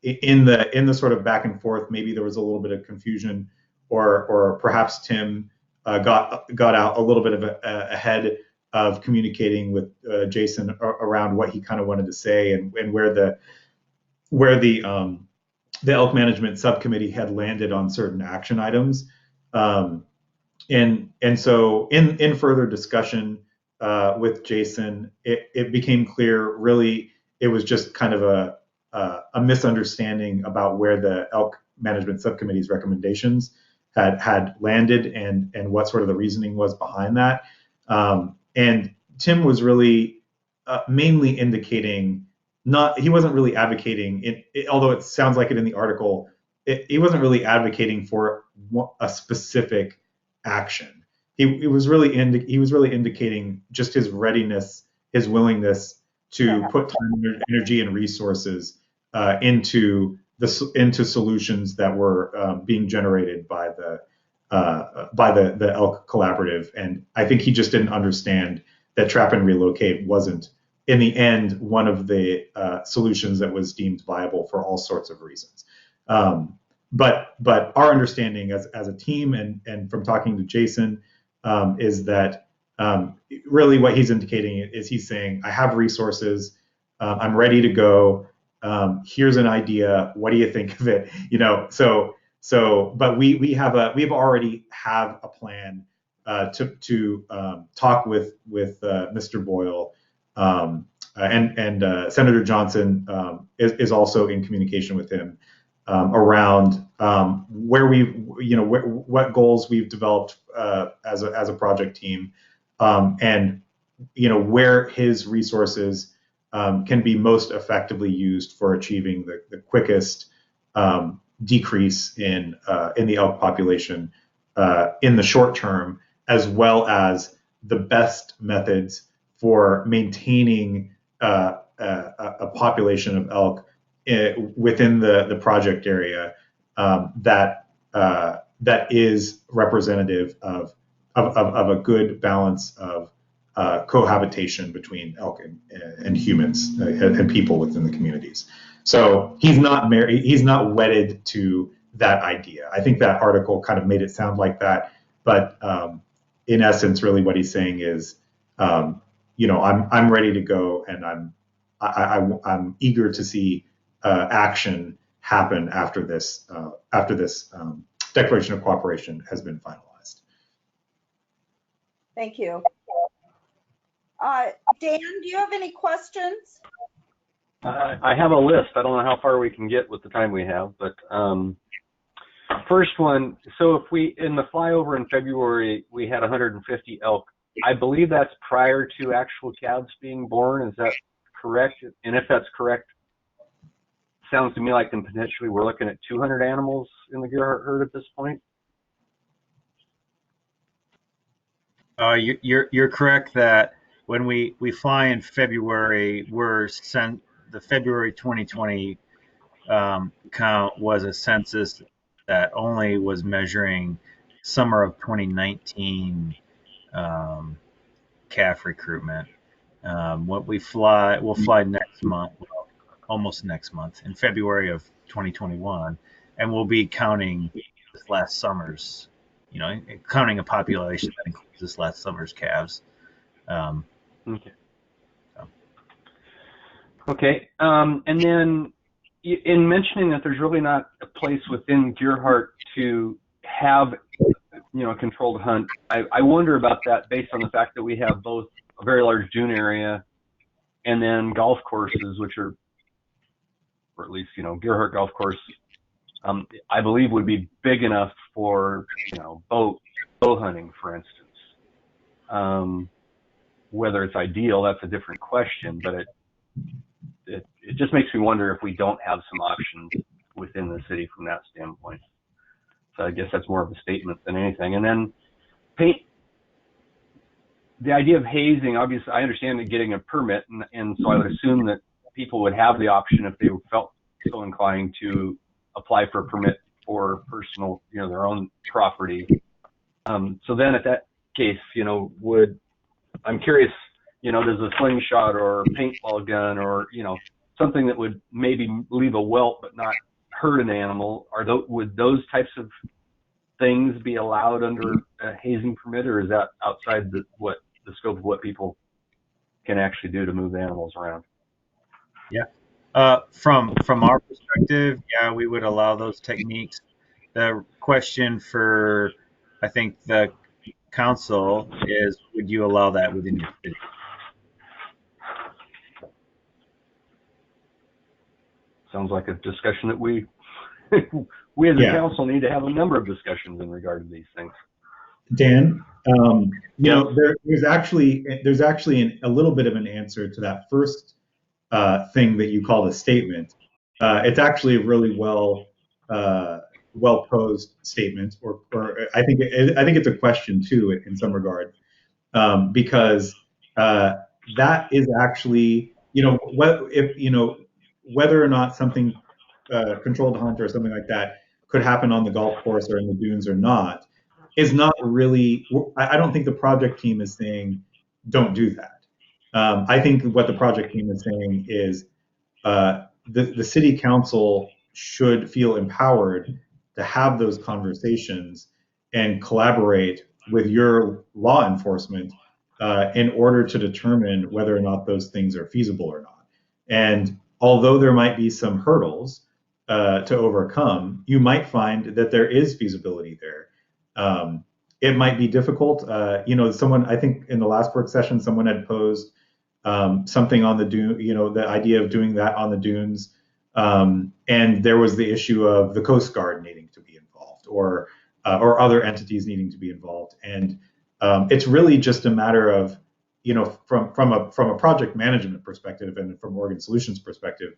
in the sort of back and forth, maybe there was a little bit of confusion, or perhaps Tim got out a little bit of ahead of communicating with Jason around what he kind of wanted to say and where the elk management subcommittee had landed on certain action items. And so in further discussion with Jason, it became clear really it was just kind of a misunderstanding about where the elk management subcommittee's recommendations had landed and what sort of the reasoning was behind that. And Tim was really mainly indicating he wasn't really advocating although it sounds like it in the article, he wasn't really advocating for a specific action. He was really indicating just his readiness, his willingness to put time, energy, and resources into solutions that were being generated by the elk collaborative. And I think he just didn't understand that trap and relocate wasn't, in the end, one of the solutions that was deemed viable for all sorts of reasons. But our understanding as a team and from talking to Jason is that really what he's indicating is he's saying, I have resources, I'm ready to go. Here's an idea. What do you think of it? But we already have a plan to talk with Mr. Boyle, and Senator Johnson is also in communication with him around what goals we've developed as a project team, and where his resources can be most effectively used for achieving the quickest decrease in the elk population in the short term, as well as the best methods for maintaining a population of elk within the project area that is representative of a good balance of cohabitation between elk and humans and people within the communities. So he's not wedded to that idea. I think that article kind of made it sound like that, but in essence, really what he's saying is, I'm ready to go, and I'm eager to see action happen after this declaration of cooperation has been finalized. Thank you. Dan, do you have any questions? I have a list. I don't know how far we can get with the time we have, but first one, so if in the flyover in February, we had 150 elk, I believe that's prior to actual calves being born. Is that correct? And if that's correct, sounds to me like then potentially we're looking at 200 animals in the Gerhardt herd at this point. You're correct that when we fly in February, the February 2020 count was a census that only was measuring summer of 2019 calf recruitment. We'll fly next month, well, almost next month, in February of 2021, and we'll be counting this last summer's, counting a population that includes this last summer's calves. Okay. So. Okay. And then in mentioning that there's really not a place within Gerhardt to have, a controlled hunt, I wonder about that based on the fact that we have both a very large dune area and then golf courses, which are, or at least, Gerhardt Golf Course, I believe would be big enough for, bow hunting, for instance. Whether it's ideal, that's a different question, but it just makes me wonder if we don't have some options within the city from that standpoint. So I guess that's more of a statement than anything. And then the idea of hazing, obviously, I understand getting a permit, and so I would assume that people would have the option if they felt so inclined to apply for a permit for personal, their own property. So then at that case, I'm curious, does a slingshot or a paintball gun or, something that would maybe leave a welt but not hurt an animal, would those types of things be allowed under a hazing permit, or is that outside the scope of what people can actually do to move the animals around? Yeah. From our perspective, yeah, we would allow those techniques. The question for, I think, the council is, would you allow that within your city? Sounds like a discussion that we as a council need to have a number of discussions in regard to these things. Dan, there's actually a little bit of an answer to that first thing that you call a statement. It's actually a really well posed statement, or I think it's a question too in some regard, because that is actually, whether or not something controlled hunt or something like that could happen on the golf course or in the dunes or not is not really. I don't think the project team is saying don't do that. I think what the project team is saying is the city council should feel empowered to have those conversations and collaborate with your law enforcement in order to determine whether or not those things are feasible or not. And although there might be some hurdles to overcome, you might find that there is feasibility there. It might be difficult. Someone, I think in the last work session, someone had posed something on the dune, the idea of doing that on the dunes. And there was the issue of the Coast Guard needing to be involved, or other entities needing to be involved. And it's really just a matter of, from a project management perspective and from Oregon Solutions perspective,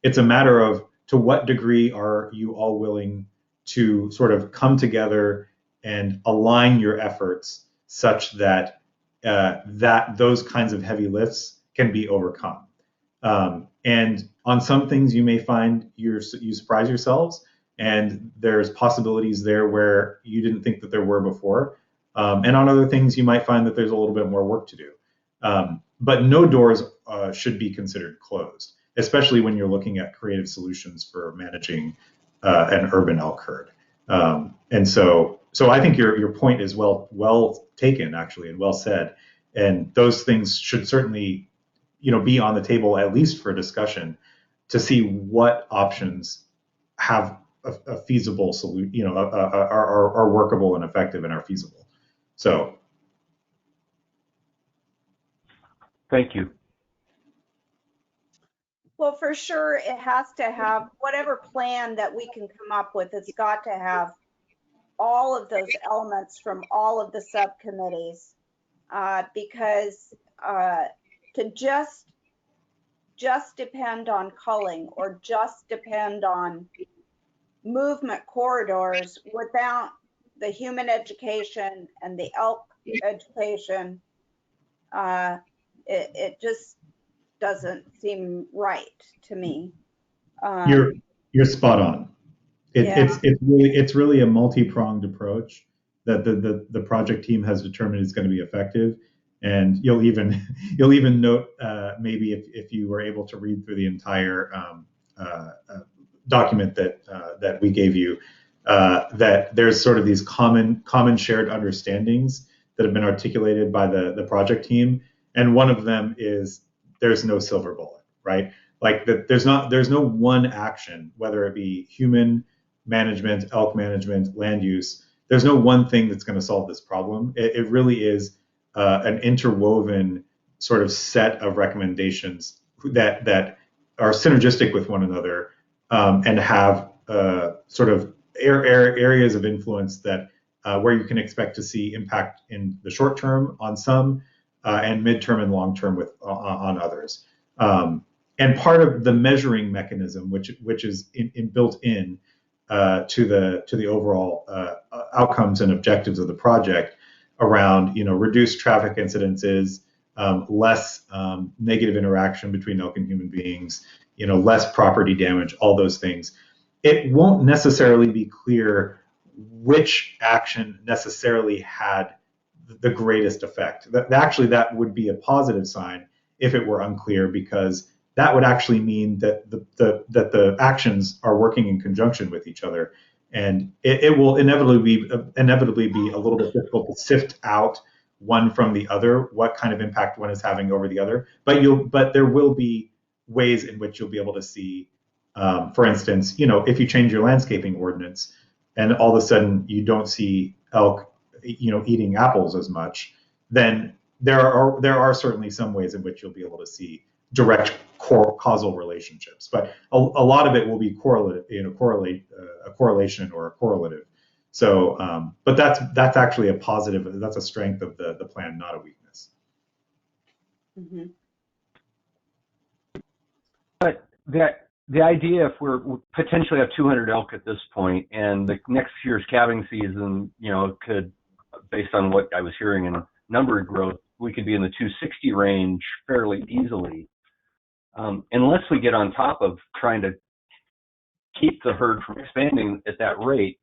it's a matter of to what degree are you all willing to sort of come together and align your efforts such that those kinds of heavy lifts can be overcome. And on some things you may find you surprise yourselves, and there's possibilities there where you didn't think that there were before. And on other things you might find that there's a little bit more work to do. But no doors should be considered closed, especially when you're looking at creative solutions for managing an urban elk herd. And so I think your point is well taken, actually, and well said. And those things should certainly, be on the table at least for discussion to see what options have a feasible solution, are workable and effective and are feasible. So. Thank you. Well, for sure, it has to have whatever plan that we can come up with. It's got to have all of those elements from all of the subcommittees, because to just depend on culling or just depend on movement corridors without the human education and the elk education, it just doesn't seem right to me. You're spot on. Yeah. It's really a multi-pronged approach that the project team has determined is going to be effective. And you'll even note, maybe if you were able to read through the entire document that we gave you, that there's sort of these common shared understandings that have been articulated by the project team. And one of them is there's no silver bullet, right? Like there's no one action, whether it be human management, elk management, land use. There's no one thing that's going to solve this problem. It really is an interwoven sort of set of recommendations that are synergistic with one another, and have sort of areas of influence that where you can expect to see impact in the short term on some, and midterm and long term on others. And part of the measuring mechanism, which is built in to the overall outcomes and objectives of the project, around reduced traffic incidences, less negative interaction between elk and human beings, less property damage, all those things. It won't necessarily be clear which action necessarily had the greatest effect. Actually, that would be a positive sign if it were unclear, because that would actually mean that the actions are working in conjunction with each other, and it will inevitably be a little bit difficult to sift out one from the other, what kind of impact one is having over the other. But there will be ways in which you'll be able to see, for instance, if you change your landscaping ordinance, and all of a sudden you don't see elk eating apples as much, then there are certainly some ways in which you'll be able to see direct causal relationships, but a lot of it will be a correlation or a correlative. So, but that's actually a positive. That's a strength of the plan, not a weakness. Mm-hmm. But the idea, if we potentially have 200 elk at this point, and the next year's calving season, could, based on what I was hearing in number growth, we could be in the 260 range fairly easily. Unless we get on top of trying to keep the herd from expanding at that rate,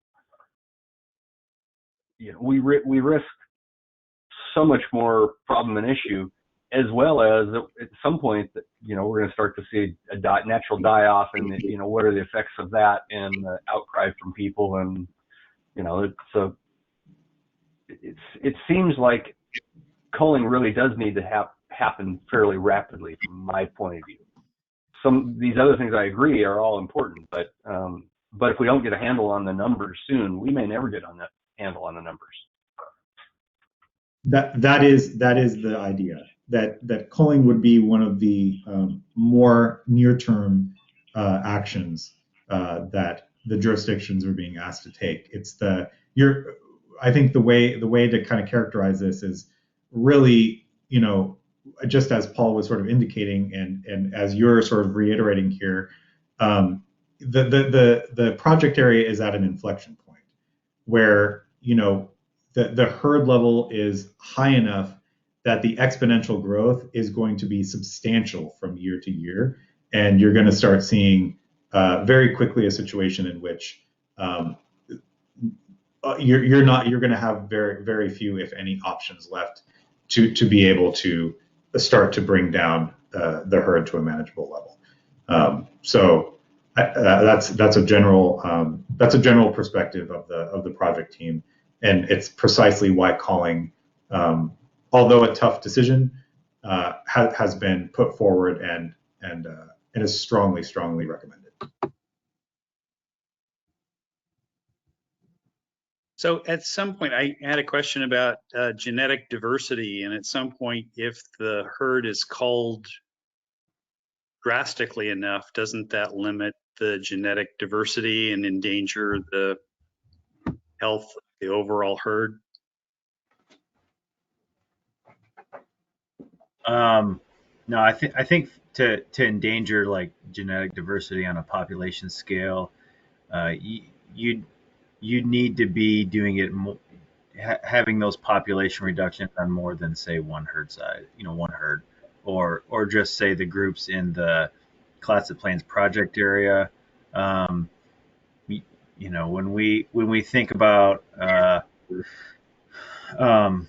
we risk so much more problem and issue, as well as at some point that we're going to start to see a natural die-off, and what are the effects of that, and the outcry from people, and it seems like culling really does need to happen fairly rapidly from my point of view. These other things, I agree, are all important, but if we don't get a handle on the numbers soon, we may never get a handle on the numbers. That is the idea, that culling would be one of the more near-term actions that the jurisdictions are being asked to take. I think the way to kind of characterize this is really, just as Paul was sort of indicating, and as you're sort of reiterating here, the project area is at an inflection point where the herd level is high enough that the exponential growth is going to be substantial from year to year, and you're going to start seeing very quickly a situation in which you're going to have very, very few, if any, options left to be able to start to bring down the herd to a manageable level. So that's a general perspective of the project team, and it's precisely why culling although a tough decision, has been put forward and is strongly recommended. So at some point, I had a question about genetic diversity, and at some point, if the herd is culled drastically enough, doesn't that limit the genetic diversity and endanger the health of the overall herd? No, I think to endanger like genetic diversity on a population scale, you you'd need to be doing it having those population reductions on more than say one herd size, one herd, or just say the groups in the Clatsop Plains project area. Um, when we think about um,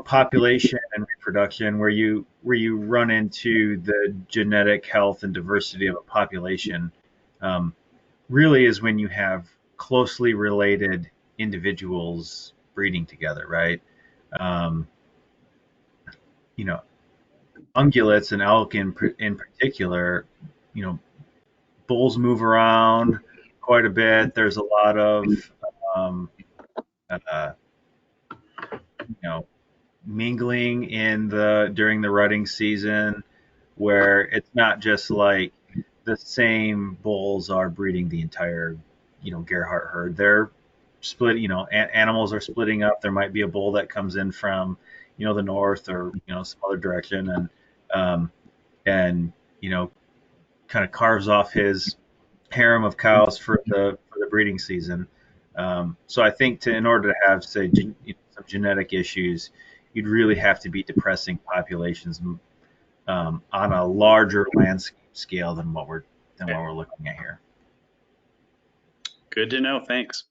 population and reproduction, where you run into the genetic health and diversity of a population, um, really is when you have closely related individuals breeding together, right? Um, ungulates and elk in particular, you know, bulls move around quite a bit. There's a lot of um, uh, mingling during the rutting season, where it's not just like the same bulls are breeding the entire Gerhardt herd. They're split. Animals are splitting up. There might be a bull that comes in from the north or some other direction, um, and kind of carves off his harem of cows for the breeding season. So I think in order to have say some genetic issues, you'd really have to be depressing populations on a larger landscape scale than what we're looking at here. Good to know. Thanks.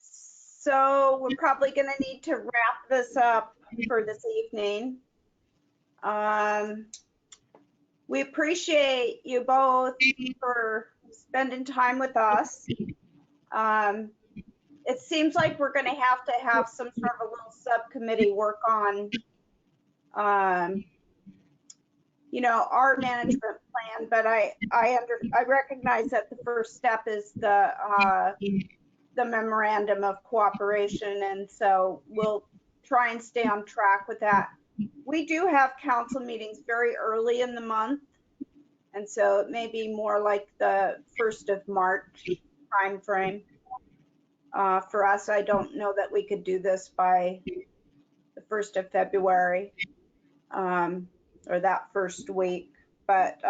So we're probably going to need to wrap this up for this evening. We appreciate you both for spending time with us. It seems like we're going to have some sort of a little subcommittee work on, our management plan. But I recognize that the first step is the memorandum of cooperation, and so we'll try and stay on track with that. We do have council meetings very early in the month, and so it may be more like the 1st of March time frame. For us, I don't know that we could do this by the 1st of February or that first week, but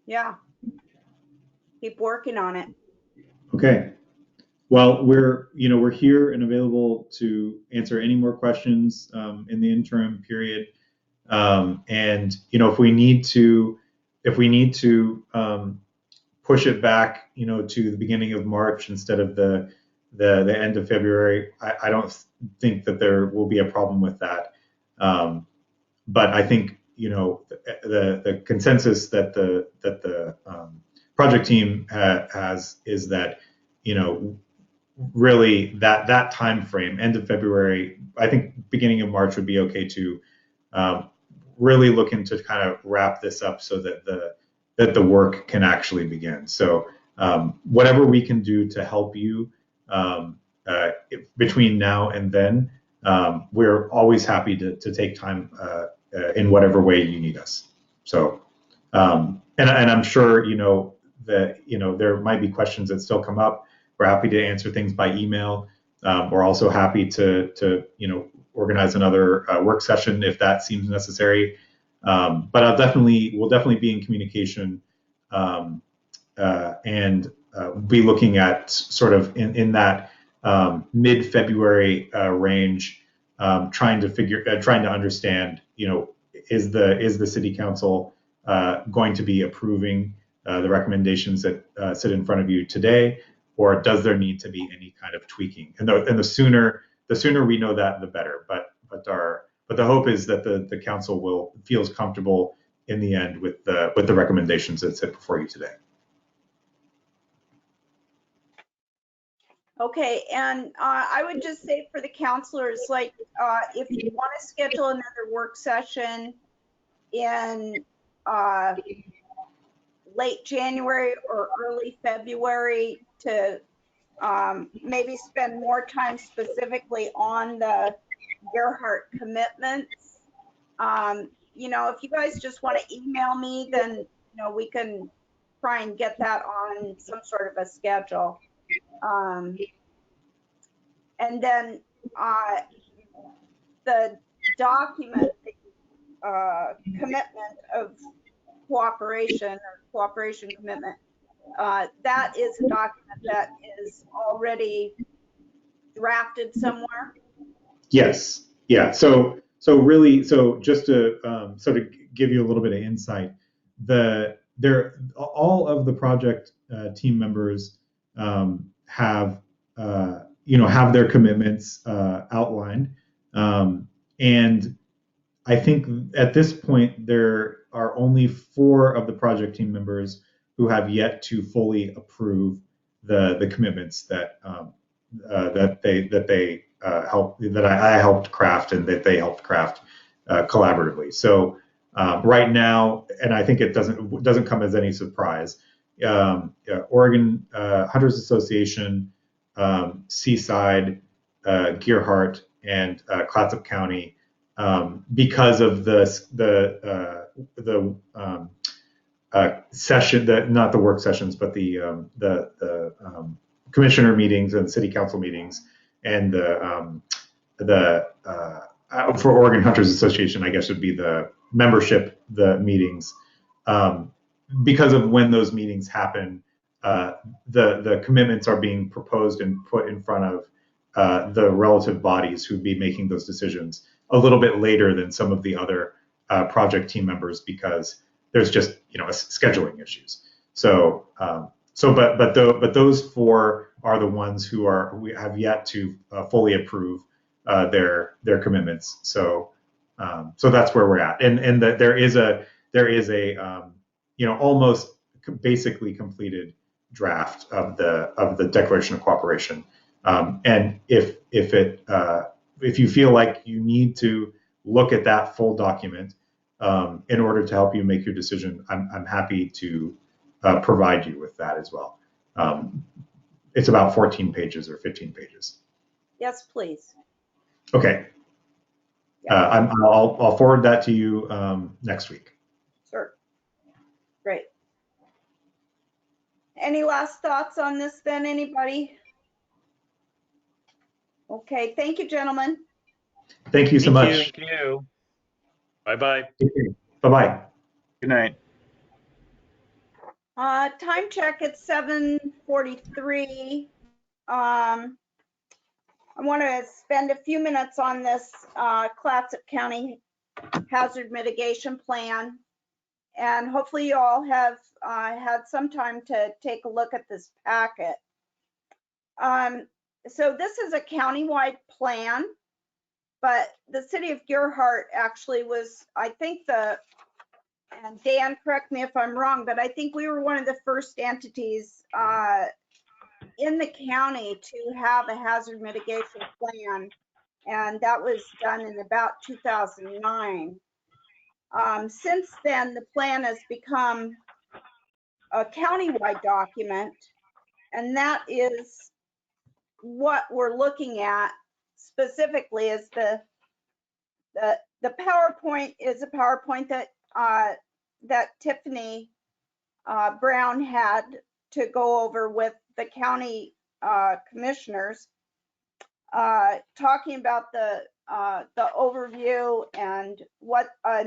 yeah, keep working on it. Okay. Well, we're here and available to answer any more questions in the interim period. And if we need to push it back, to the beginning of March instead of the end of February, I don't think that there will be a problem with that. But I think the consensus that the project team has is that really that time frame, end of February, I think beginning of March would be okay to really looking to kind of wrap this up so that the work can actually begin. So whatever we can do to help you between now and then, we're always happy to take time in whatever way you need us. So and I'm sure that there might be questions that still come up. We're happy to answer things by email. We're also happy to organize another work session if that seems necessary. But we'll definitely be in communication and be looking at sort of in that mid-February range, trying to understand, is the city council going to be approving the recommendations that sit in front of you today, or does there need to be any kind of tweaking? And the sooner we know that, the better. But the hope is that the council feels comfortable in the end with the recommendations that sit before you today. Okay, and I would just say for the counselors, like, if you want to schedule another work session in late January or early February to maybe spend more time specifically on the Gerhardt commitments. You know, if you guys just want to email me, then, you know, we can try and get that on some sort of a schedule. And then the document, commitment of cooperation or cooperation commitment, that is a document that is already drafted somewhere. Yes. Yeah. So really, so just to sort of give you a little bit of insight, all of the project team members have have their commitments outlined, and I think at this point there are only 4 of the project team members who have yet to fully approve the commitments that I helped craft and that they helped craft collaboratively. So right now, and I think it doesn't come as any surprise, Oregon Hunters Association, Seaside, Gerhardt, and Clatsop County, because of the session, not the work sessions, but the commissioner meetings and city council meetings, and for Oregon Hunters Association, I guess would be the membership, the meetings. Because of when those meetings happen, the commitments are being proposed and put in front of the relative bodies who'd be making those decisions a little bit later than some of the other project team members, because there's just scheduling issues. So but those 4 are the ones who have yet to fully approve their commitments. So that's where we're at, and that there is a almost basically completed draft of the Declaration of Cooperation. And if you feel like you need to look at that full document in order to help you make your decision, I'm happy to provide you with that as well. It's about 14 pages or 15 pages. Yes, please. Okay. I'll forward that to you next week. Sure. Great. Any last thoughts on this then, anybody? Okay, thank you, gentlemen. Thank you so much. Thank you. Bye-bye. Bye-bye. Good night. Time check at 7:43. I want to spend a few minutes on this Clatsop County Hazard Mitigation Plan. And hopefully you all have had some time to take a look at this packet. So this is a countywide plan, but the city of Gerhardt actually was, I think and Dan, correct me if I'm wrong, but I think we were one of the first entities in the county to have a hazard mitigation plan. And that was done in about 2009. Since then, the plan has become a countywide document, and that is what we're looking at specifically. Is the PowerPoint is a PowerPoint that Tiffany Brown had to go over with the county commissioners, talking about the overview and what a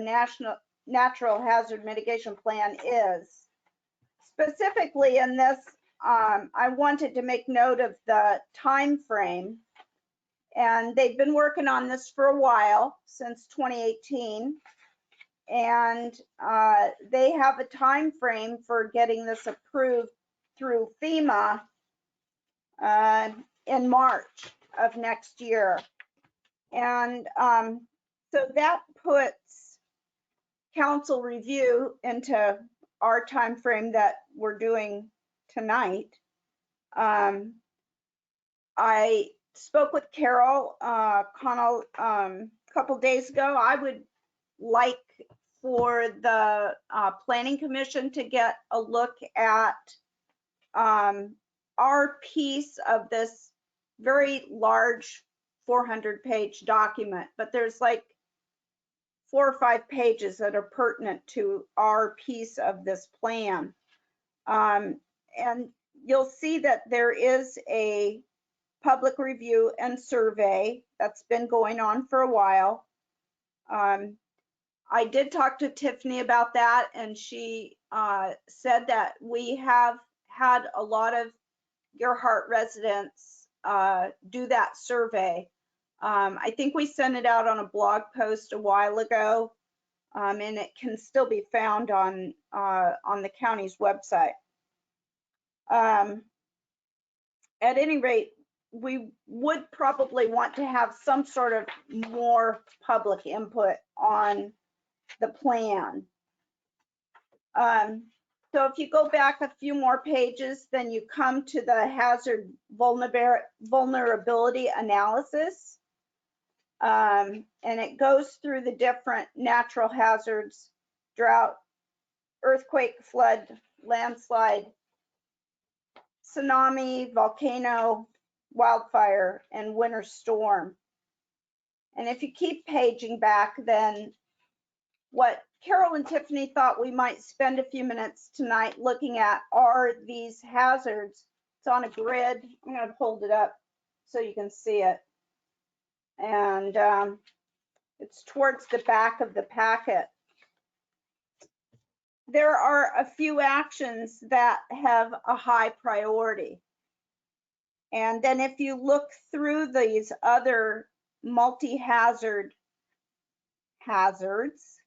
natural hazard mitigation plan is. Specifically in this, I wanted to make note of the time frame, and they've been working on this for a while, since 2018, and they have a time frame for getting this approved through FEMA in March of next year. And so that puts council review into our time frame that we're doing tonight. I spoke with Carol Connell a couple days ago. I would like for the Planning Commission to get a look at our piece of this very large 400-page document, but there's like 4 or 5 pages that are pertinent to our piece of this plan. And you'll see that there is a public review and survey that's been going on for a while. I did talk to Tiffany about that, and she said that we have had a lot of Gerhart residents do that survey. I think we sent it out on a blog post a while ago, and it can still be found on the county's website. At any rate, we would probably want to have some sort of more public input on the plan. So if you go back a few more pages, then you come to the hazard vulnerability analysis. And it goes through the different natural hazards: drought, earthquake, flood, landslide, tsunami, volcano, wildfire, and winter storm. And if you keep paging back, then what Carol and Tiffany thought we might spend a few minutes tonight looking at are these hazards. It's on a grid. I'm going to hold it up so you can see it. And it's towards the back of the packet. There are a few actions that have a high priority. And then if you look through these other multi-hazard hazards,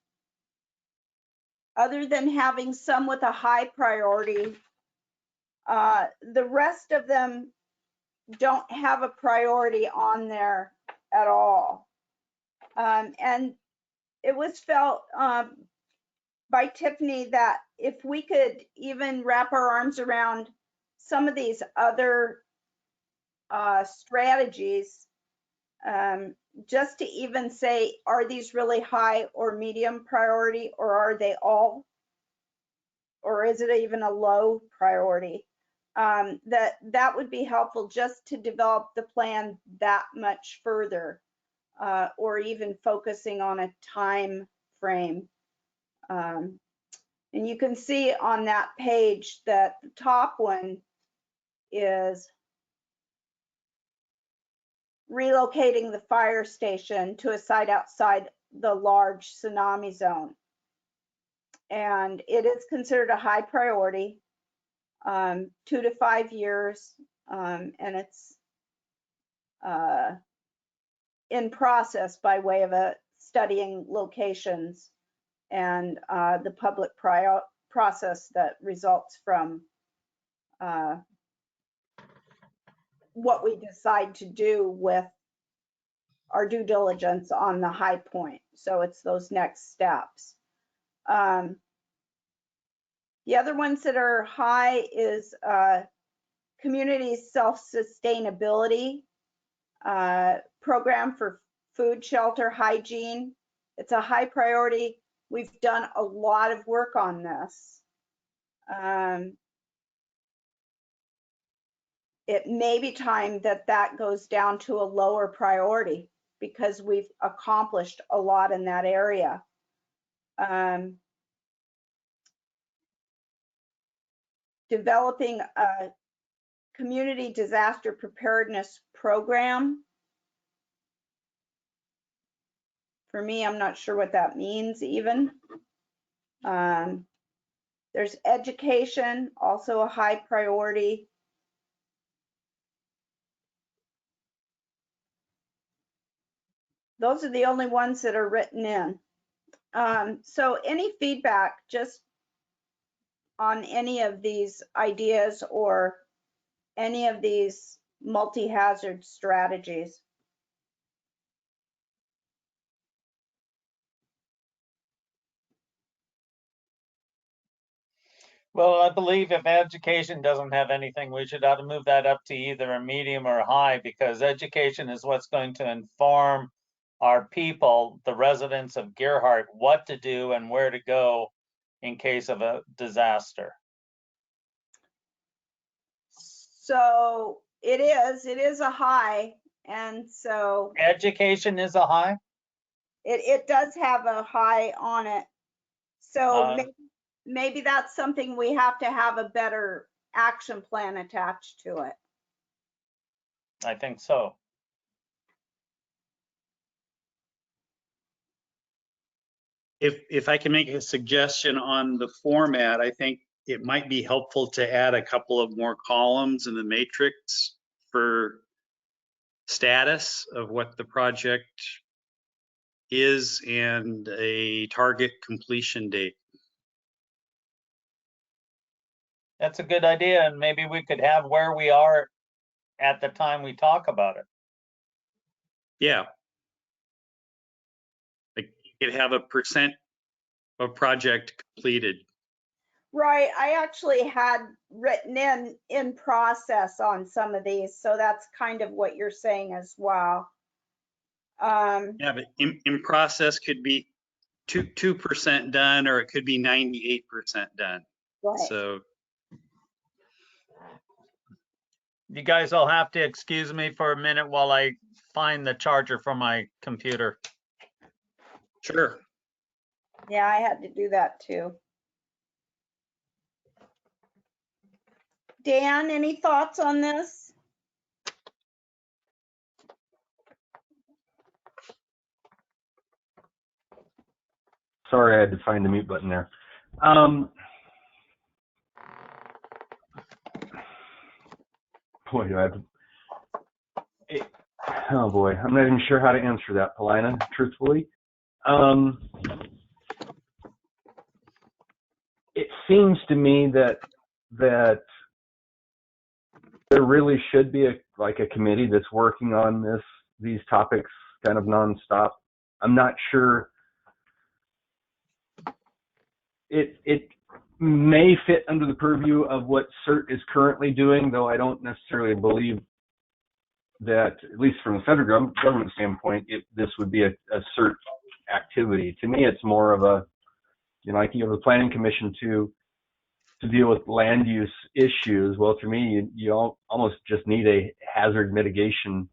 other than having some with a high priority, the rest of them don't have a priority on there at all. And it was felt by Tiffany that if we could even wrap our arms around some of these other strategies, just to even say, are these really high or medium priority, or are they all, or is it even a low priority? That would be helpful just to develop the plan that much further, or even focusing on a time frame. And you can see on that page that the top one is relocating the fire station to a site outside the large tsunami zone. And it is considered a high priority, 2 to 5 years, and it's in process by way of studying locations and the public process that results from what we decide to do with our due diligence on the high point. So it's those next steps. The other ones that are high is community self-sustainability program for food, shelter, hygiene. It's a high priority. We've done a lot of work on this. It may be time that that goes down to a lower priority because we've accomplished a lot in that area. Developing a community disaster preparedness program. For me, I'm not sure what that means even. There's education, also a high priority. Those are the only ones that are written in. So any feedback just on any of these ideas or any of these multi-hazard strategies? Well, I believe if education doesn't have anything, we should ought to move that up to either a medium or a high, because education is what's going to inform our people, the residents of Gerhardt, what to do and where to go in case of a disaster. So it is a high. And so Education is a high? it does have a high on it. So Uh, maybe that's something we have to have a better action plan attached to it. I think so. If I can make a suggestion on the format, I think it might be helpful to add a couple of more columns in the matrix for status of what the project is and a target completion date. That's a good idea, and maybe we could have where we are at the time we talk about it. Yeah. Like you could have a percent of project completed. Right, I actually had written in process on some of these, so that's kind of what you're saying as well. Yeah, but in process could be 2% done, or it could be 98% done. Right. So You guys will have to excuse me for a minute while I find the charger for my computer. sure. Yeah, I had to do that too. Dan, any thoughts on this? Sorry, I had to find the mute button there. Boy, do I have to... Oh boy, I'm not even sure how to answer that, Paulina, truthfully. It seems to me that there really should be a committee that's working on these topics kind of nonstop. I'm not sure. It may fit under the purview of what CERT is currently doing, though I don't necessarily believe that, at least from the federal government standpoint, this would be a CERT activity. To me, it's more of a, like you have the Planning Commission to deal with land use issues. Well, to me, you almost just need a hazard mitigation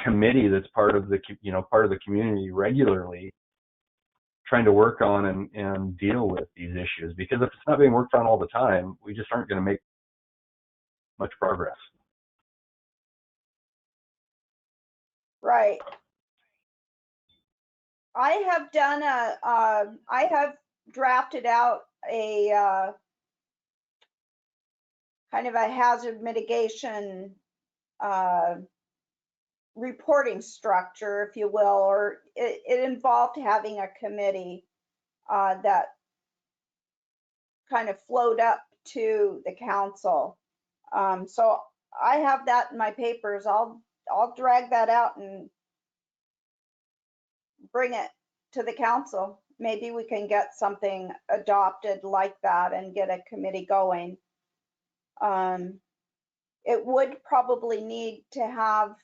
committee that's part of the community regularly, trying to work on and deal with these issues. Because if it's not being worked on all the time, we just aren't going to make much progress. Right. I have drafted out a kind of a hazard mitigation reporting structure, if you will, or it involved having a committee that kind of flowed up to the council. So I have that in my papers. I'll drag that out and bring it to the council. Maybe we can get something adopted like that and get a committee going. It would probably need to have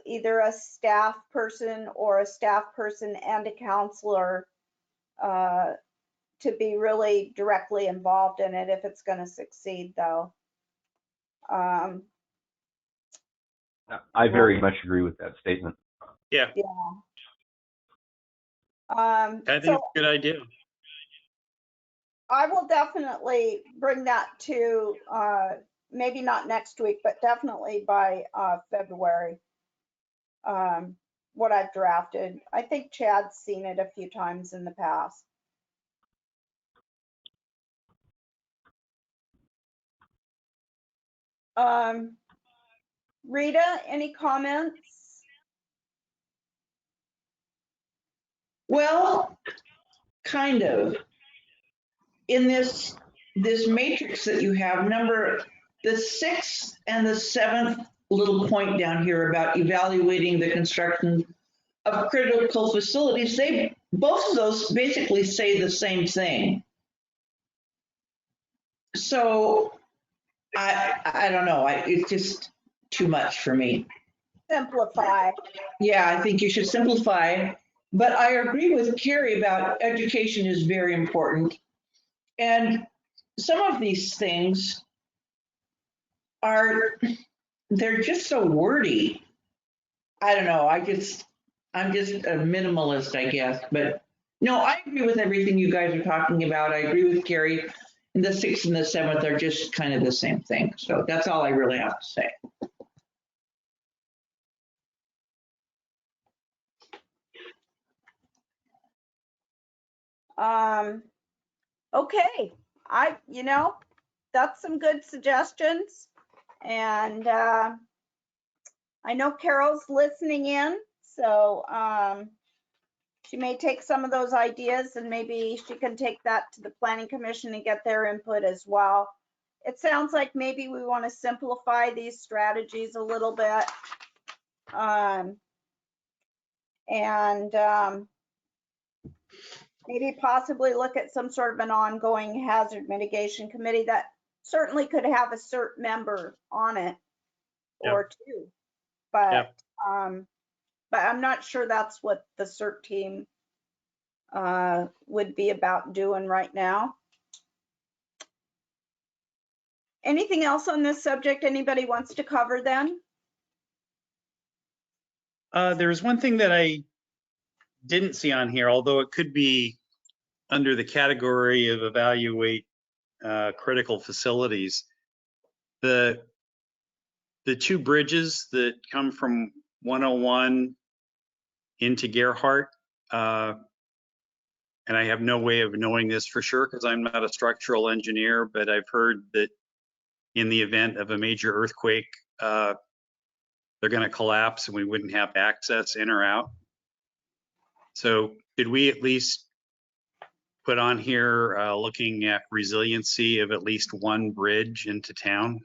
either a staff person or a staff person and a counselor to be really directly involved in it if it's going to succeed, though. I very much agree with that statement. Yeah. Yeah. I think it's a good idea. I will definitely bring that to maybe not next week, but definitely by February. What I've drafted. I think Chad's seen it a few times in the past. Rita, any comments? Well, kind of. In this matrix that you have, the 6th and the 7th little point down here about evaluating the construction of critical facilities, both of those basically say the same thing. So I don't know. It's just too much for me. Simplify. Yeah, I think you should simplify. But I agree with Carrie about education is very important. And some of these things they're just so wordy. I don't know. I'm just a minimalist, I guess. But no, I agree with everything you guys are talking about. I agree with Carrie. And the 6th and the 7th are just kind of the same thing. So that's all I really have to say. Okay, that's some good suggestions. And I know Carol's listening in, so she may take some of those ideas and maybe she can take that to the Planning Commission and get their input as well. It sounds like maybe we want to simplify these strategies a little bit. And maybe possibly look at some sort of an ongoing hazard mitigation committee that certainly could have a CERT member on it or two. But I'm not sure that's what the CERT team would be about doing right now. Anything else on this subject anybody wants to cover then? There's one thing that I didn't see on here, although it could be under the category of evaluate critical facilities. The two bridges that come from 101 into Gerhardt, and I have no way of knowing this for sure because I'm not a structural engineer, but I've heard that in the event of a major earthquake, they're going to collapse and we wouldn't have access in or out. So did we at least put on here looking at resiliency of at least one bridge into town?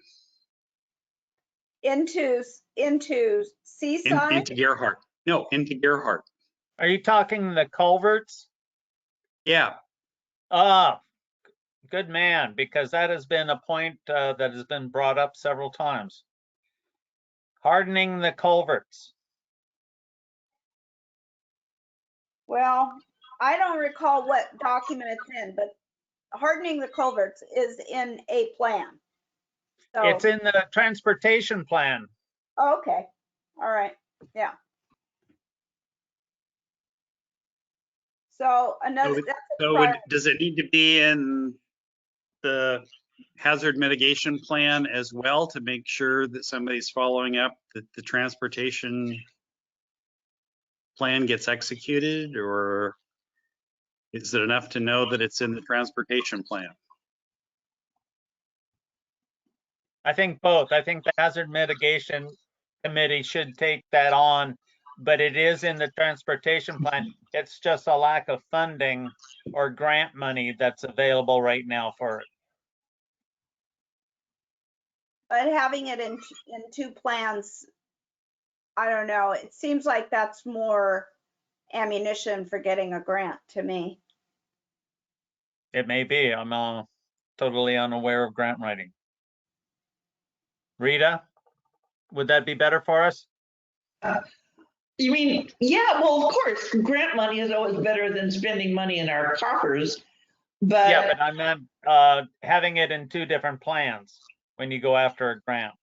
Into Seaside? Into Gerhardt. No, into Gerhardt. Are you talking the culverts? Yeah. Ah, good man, because that has been a point that has been brought up several times. Hardening the culverts. Well, I don't recall what document it's in, but hardening the culverts is in a plan. So, It's in the transportation plan. okay. All right. Yeah. So another. Does it need to be in the hazard mitigation plan as well to make sure that somebody's following up that the transportation plan gets executed, or is it enough to know that it's in the transportation plan? I think both. I think the hazard mitigation committee should take that on, but it is in the transportation plan. It's just a lack of funding or grant money that's available right now for it. But having it in two plans, I don't know. It seems like that's more ammunition for getting a grant to me. It may be. I'm totally unaware of grant writing. Rita, would that be better for us? You mean, yeah, well, of course, grant money is always better than spending money in our coffers. But yeah, but I meant having it in two different plans when you go after a grant.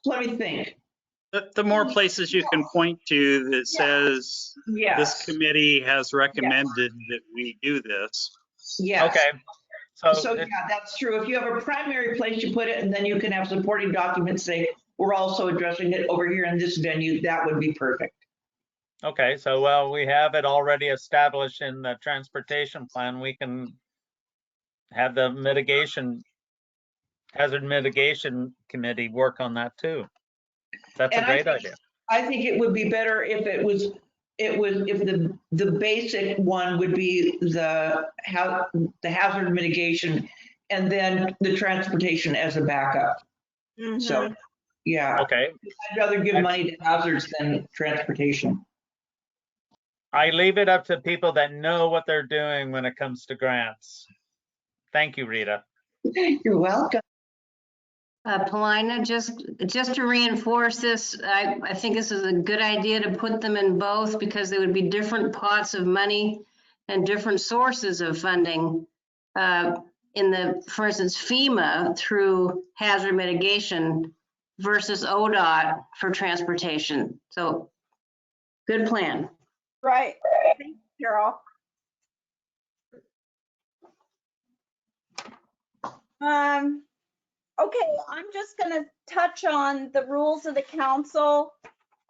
Let me think. The more places you can point to that says this committee has recommended that we do this. Yes. Okay. So yeah, that's true. If you have a primary place you put it, and then you can have supporting documents say, we're also addressing it over here in this venue, that would be perfect. Okay, so well, we have it already established in the transportation plan. We can have the hazard mitigation committee work on that too. That's a great idea. I think it would be better if if the basic one would be the hazard mitigation and then the transportation as a backup. Mm-hmm. So yeah. Okay. I'd rather give money to hazards than transportation. I leave it up to people that know what they're doing when it comes to grants. Thank you, Rita. You're welcome. Paulina, just to reinforce this, I think this is a good idea to put them in both because there would be different pots of money and different sources of funding. For instance, FEMA through hazard mitigation versus ODOT for transportation. So good plan. Right. Thank you, Carol. Okay, I'm just gonna touch on the rules of the council.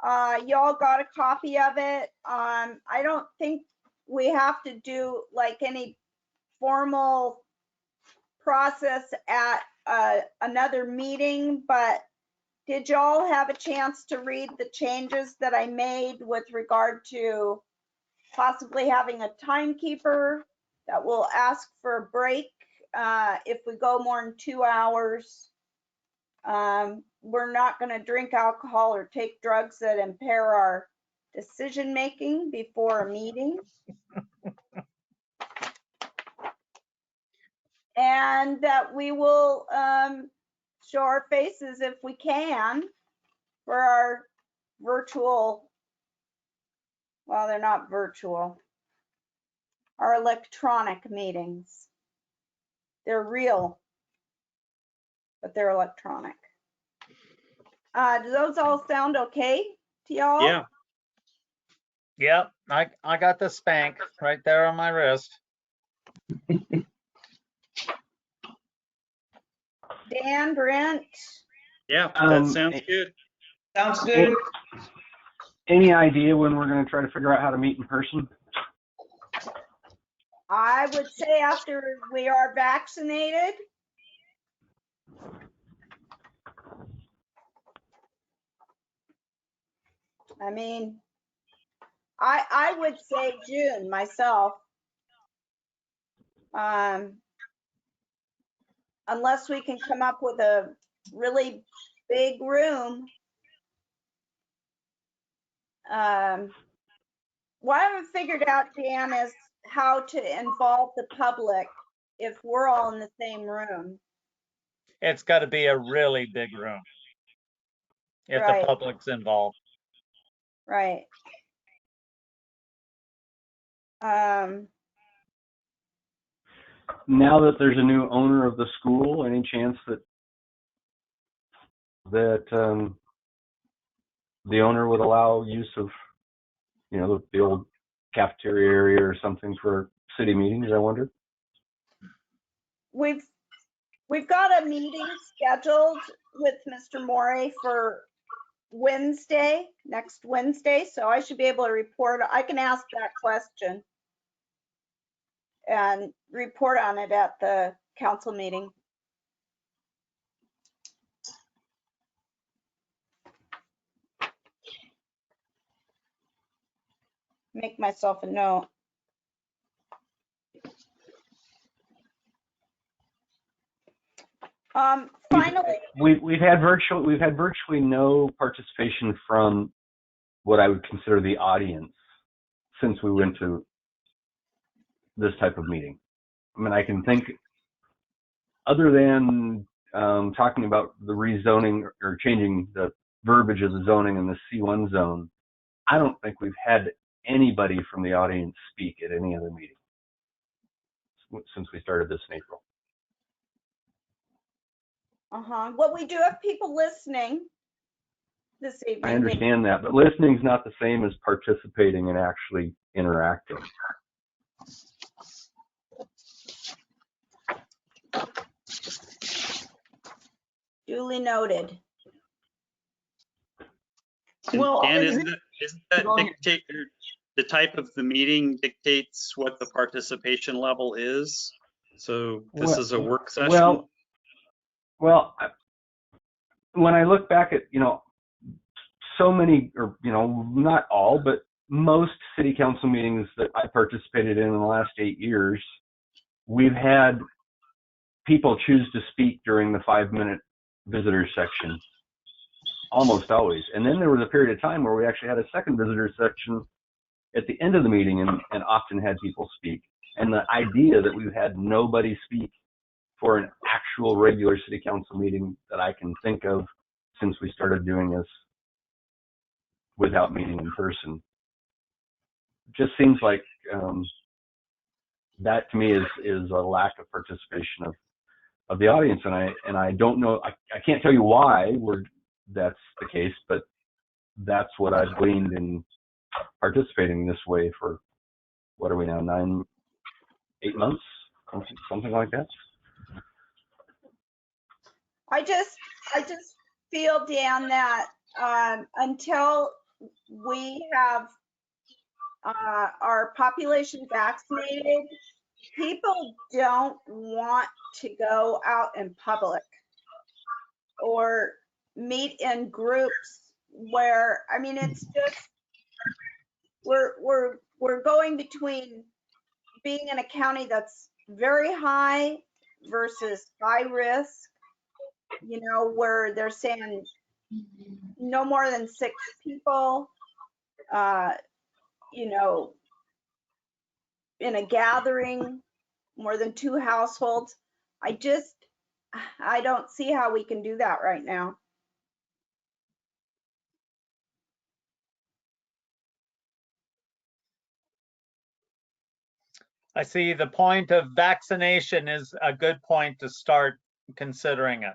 Y'all got a copy of it. I don't think we have to do like any formal process at another meeting, but did y'all have a chance to read the changes that I made with regard to possibly having a timekeeper that will ask for a break if we go more than 2 hours? We're not going to drink alcohol or take drugs that impair our decision making before a meeting. And that we will show our faces if we can for our virtual, well, they're not virtual, our electronic meetings. They're real, but they're electronic. Do those all sound okay to y'all? Yeah. Yep, I got the spank right there on my wrist. Dan, Brent? Yeah, that sounds good. Sounds good. Any idea when we're going to try to figure out how to meet in person? I would say after we are vaccinated. I mean, I would say June myself. Unless we can come up with a really big room. What I haven't figured out, Dan, is how to involve the public if we're all in the same room. It's got to be a really big room if Right. the public's involved. Right. Now that there's a new owner of the school, any chance that the owner would allow use of, the old cafeteria area or something for city meetings, I wonder? We've got a meeting scheduled with Mr. Morey for Wednesday, next Wednesday, so I should be able to report. I can ask that question and report on it at the council meeting. Make myself a note. Finally, we've had virtually no participation from what I would consider the audience since we went to this type of meeting. I mean, I can think, other than talking about the rezoning or changing the verbiage of the zoning in the C1 zone, I don't think we've had anybody from the audience speak at any other meeting since we started this in April. Well, we do have people listening this evening. I understand that, but listening's not the same as participating and actually interacting. Duly noted. Well, Dan, isn't that dictate, the type of the meeting dictates what the participation level is? So this is a work session? Well, when I look back at, so many, or, not all, but most city council meetings that I participated in the last 8 years, we've had people choose to speak during the 5-minute visitor section, almost always. And then there was a period of time where we actually had a second visitor section at the end of the meeting and often had people speak. And the idea that we've had nobody speak for an actual regular city council meeting that I can think of since we started doing this without meeting in person, just seems like that to me is a lack of participation of the audience. And I don't know, I can't tell you why that's the case, but that's what I've gleaned in participating this way for, what are we now, 8 months, something like that. I just feel, Dan, that until we have our population vaccinated, people don't want to go out in public or meet in groups where, I mean, it's just, we're going between being in a county that's very high versus high risk, you know, where they're saying no more than 6 people, you know, in a gathering, more than 2 households. I don't see how we can do that right now. I see the point of vaccination is a good point to start considering it.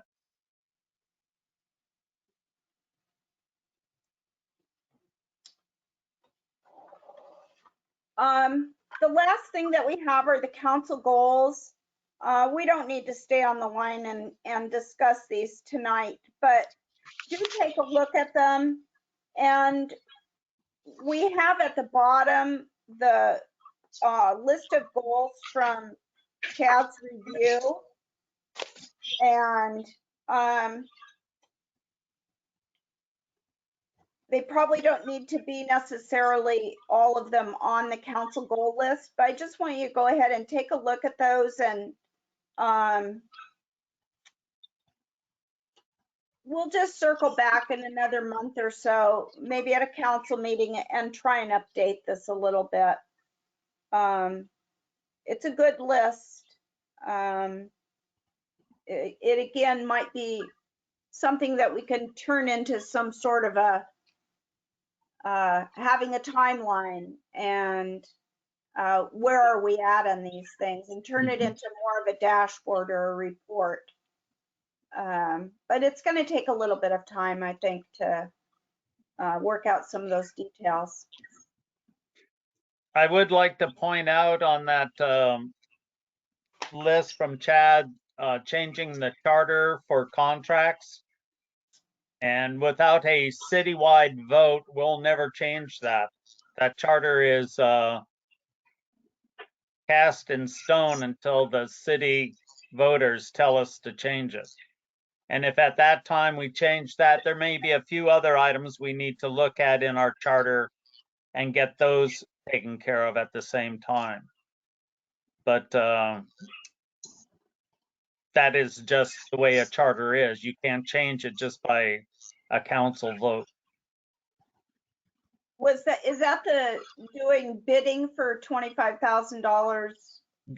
The last thing that we have are the council goals. We don't need to stay on the line and discuss these tonight, but do take a look at them. And we have at the bottom the list of goals from Chad's review. And they probably don't need to be necessarily all of them on the council goal list, but I just want you to go ahead and take a look at those, and we'll just circle back in another month or so, maybe at a council meeting, and try and update this a little bit. It's a good list. It again might be something that we can turn into some sort of a having a timeline and where are we at on these things, and turn it into more of a dashboard or a report. But it's going to take a little bit of time, I think, to work out some of those details. I would like to point out on that list from Chad, changing the charter for contracts. And without a citywide vote, we'll never change that. That charter is cast in stone until the city voters tell us to change it. And if at that time we change that, there may be a few other items we need to look at in our charter and get those taken care of at the same time. But that is just the way a charter is. You can't change it just by a council vote. Is that the doing bidding for $25,000?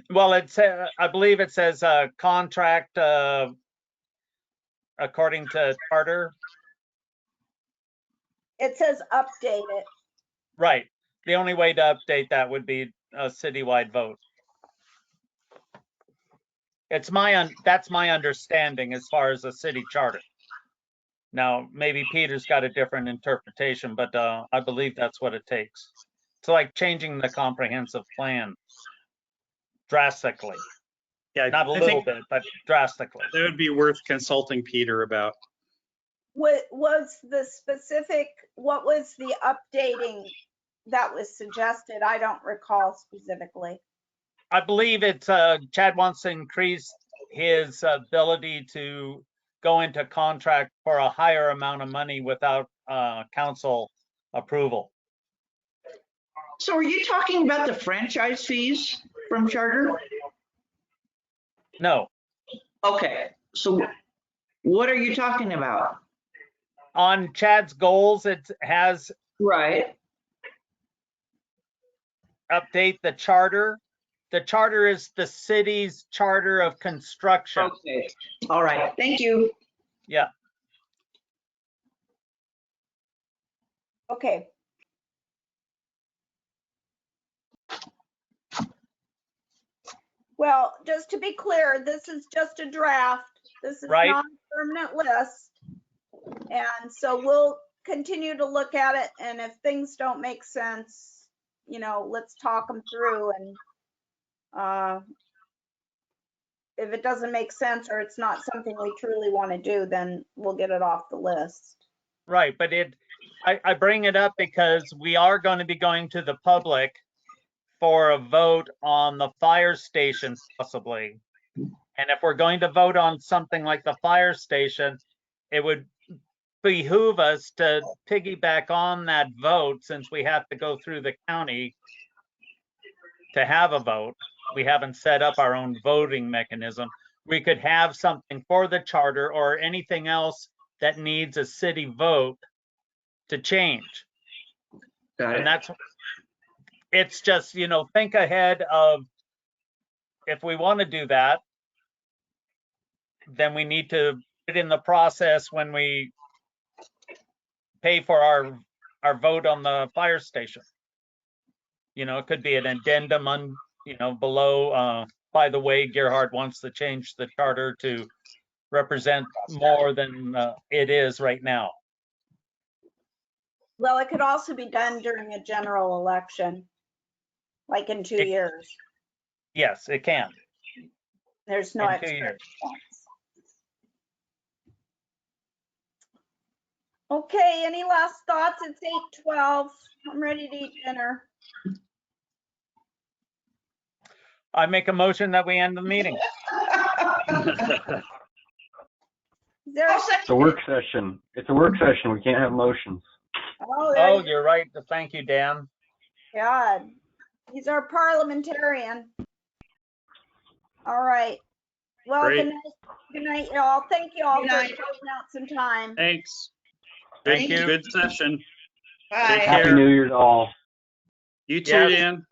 Well, I believe it says contract according to charter. It says update it. Right. The only way to update that would be a citywide vote. That's my understanding as far as a city charter. Now, maybe Peter's got a different interpretation, but I believe that's what it takes. It's like changing the comprehensive plan drastically. Yeah, Not a I little think bit, but drastically. that would be worth consulting Peter about. What was the updating that was suggested? I don't recall specifically. I believe it's Chad wants to increase his ability to go into contract for a higher amount of money without council approval. So are you talking about the franchise fees from charter? No. Okay, so what are you talking about? On Chad's goals, it has Right. update the charter. The charter is the city's charter of construction. Okay, all right, thank you. Yeah. Okay. Well, just to be clear, this is just a draft. This is Right. not a permanent list. And so we'll continue to look at it. And if things don't make sense, you know, let's talk them through. And if it doesn't make sense or it's not something we truly want to do, then we'll get it off the list. Right, but I bring it up because we are going to be going to the public for a vote on the fire station possibly. And if we're going to vote on something like the fire station, it would behoove us to piggyback on that vote since we have to go through the county to have a vote. We haven't set up our own voting mechanism. We could have something for the charter or anything else that needs a city vote to change. Got And it. that's, it's just, you know, think ahead of if we want to do that, then we need to put it in the process when we pay for our vote on the fire station. You know, it could be an addendum on, you know, below, by the way, Gerhard wants to change the charter to represent more than it is right now. Well, it could also be done during a general election, like in 2 years. Yes, it can. There's no In 2 extra years. expense. Okay, any last thoughts? It's 8:12. I'm ready to eat dinner. I make a motion that we end the meeting. Is there, It's a work session. It's a work session. We can't have motions. oh, there Oh, you you're right. Thank you, Dan. God. He's our parliamentarian. All right. Well, Great. good night, y'all. Thank you all Good for night. taking out some time. Thanks. Thank you. Good session. Bye. Take Happy care. New Year to all. You too, Yes. Dan.